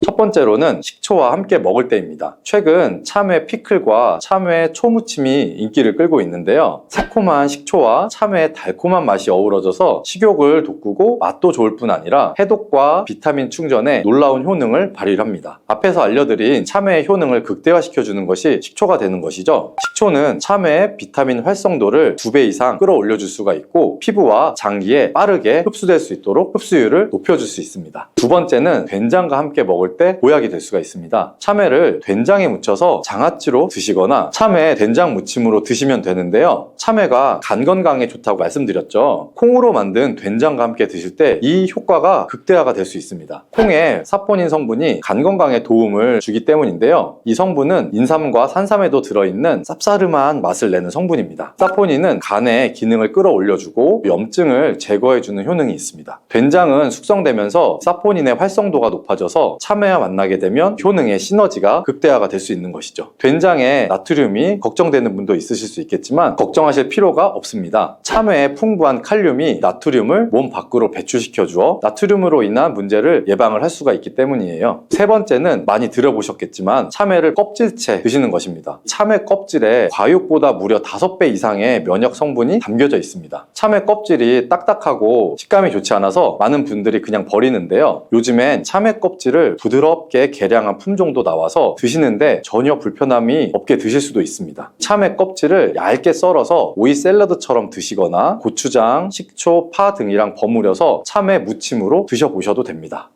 첫 번째로는 식초와 함께 먹을 때입니다. 최근 참외 피클과 참외 초무침이 인기를 끌고 있는데요. 새콤한 식초와 참외의 달콤한 맛이 어우러져서 식욕을 돋구고 맛도 좋을 뿐 아니라 해독과 비타민 충전에 놀라운 효능을 발휘합니다. 앞에서 알려드린 참외의 효능을 극대화시켜주는 것이 식초가 되는 것이죠. 식초는 참외의 비타민 활성도를 2배 이상 끌어올려줄 수가 있고 피부와 장기에 빠르게 흡수될 수 있도록 흡수율을 높여줄 수 있습니다. 두 번째는 된장과 함께 먹을 때 보약이 될 수가 있습니다. 참외를 된장에 묻혀서 장아찌로 드시거나 참외 된장 무침으로 드시면 되는데요. 참외가 간 건강에 좋다고 말씀드렸죠. 콩으로 만든 된장과 함께 드실 때 이 효과가 극대화가 될 수 있습니다. 콩에 사포닌 성분이 간 건강에 도움을 주기 때문인데요. 이 성분은 인삼과 산삼에도 들어있는 쌉싸름한 맛을 내는 성분입니다. 사포닌은 간의 기능을 끌어올려주고 염증을 제거해주는 효능이 있습니다. 된장은 숙성되면서 사포닌의 활성도가 높아져서 참외와 만나게 되면 효능의 시너지가 극대화가 될 수 있는 것이죠. 된장에 나트륨이 걱정되는 분도 있으실 수 있겠지만 걱정하실 필요가 없습니다. 참외에 풍부한 칼륨이 나트륨을 몸 밖으로 배출시켜 주어 나트륨으로 인한 문제를 예방을 할 수가 있기 때문이에요. 세 번째는 많이 들어보셨겠지만 참외를 껍질째 드시는 것입니다. 참외 껍질에 과육보다 무려 5배 이상의 면역 성분이 담겨져 있습니다. 참외 껍질이 딱딱하고 식감이 좋지 않아서 많은 분들이 그냥 버리는데요. 요즘엔 참외 껍질을 부드럽게 계량한 품종도 나와서 드시는데 전혀 불편함이 없게 드실 수도 있습니다. 참외 껍질을 얇게 썰어서 오이 샐러드처럼 드시거나 고추장, 식초, 파 등이랑 버무려서 참외 무침으로 드셔보셔도 됩니다.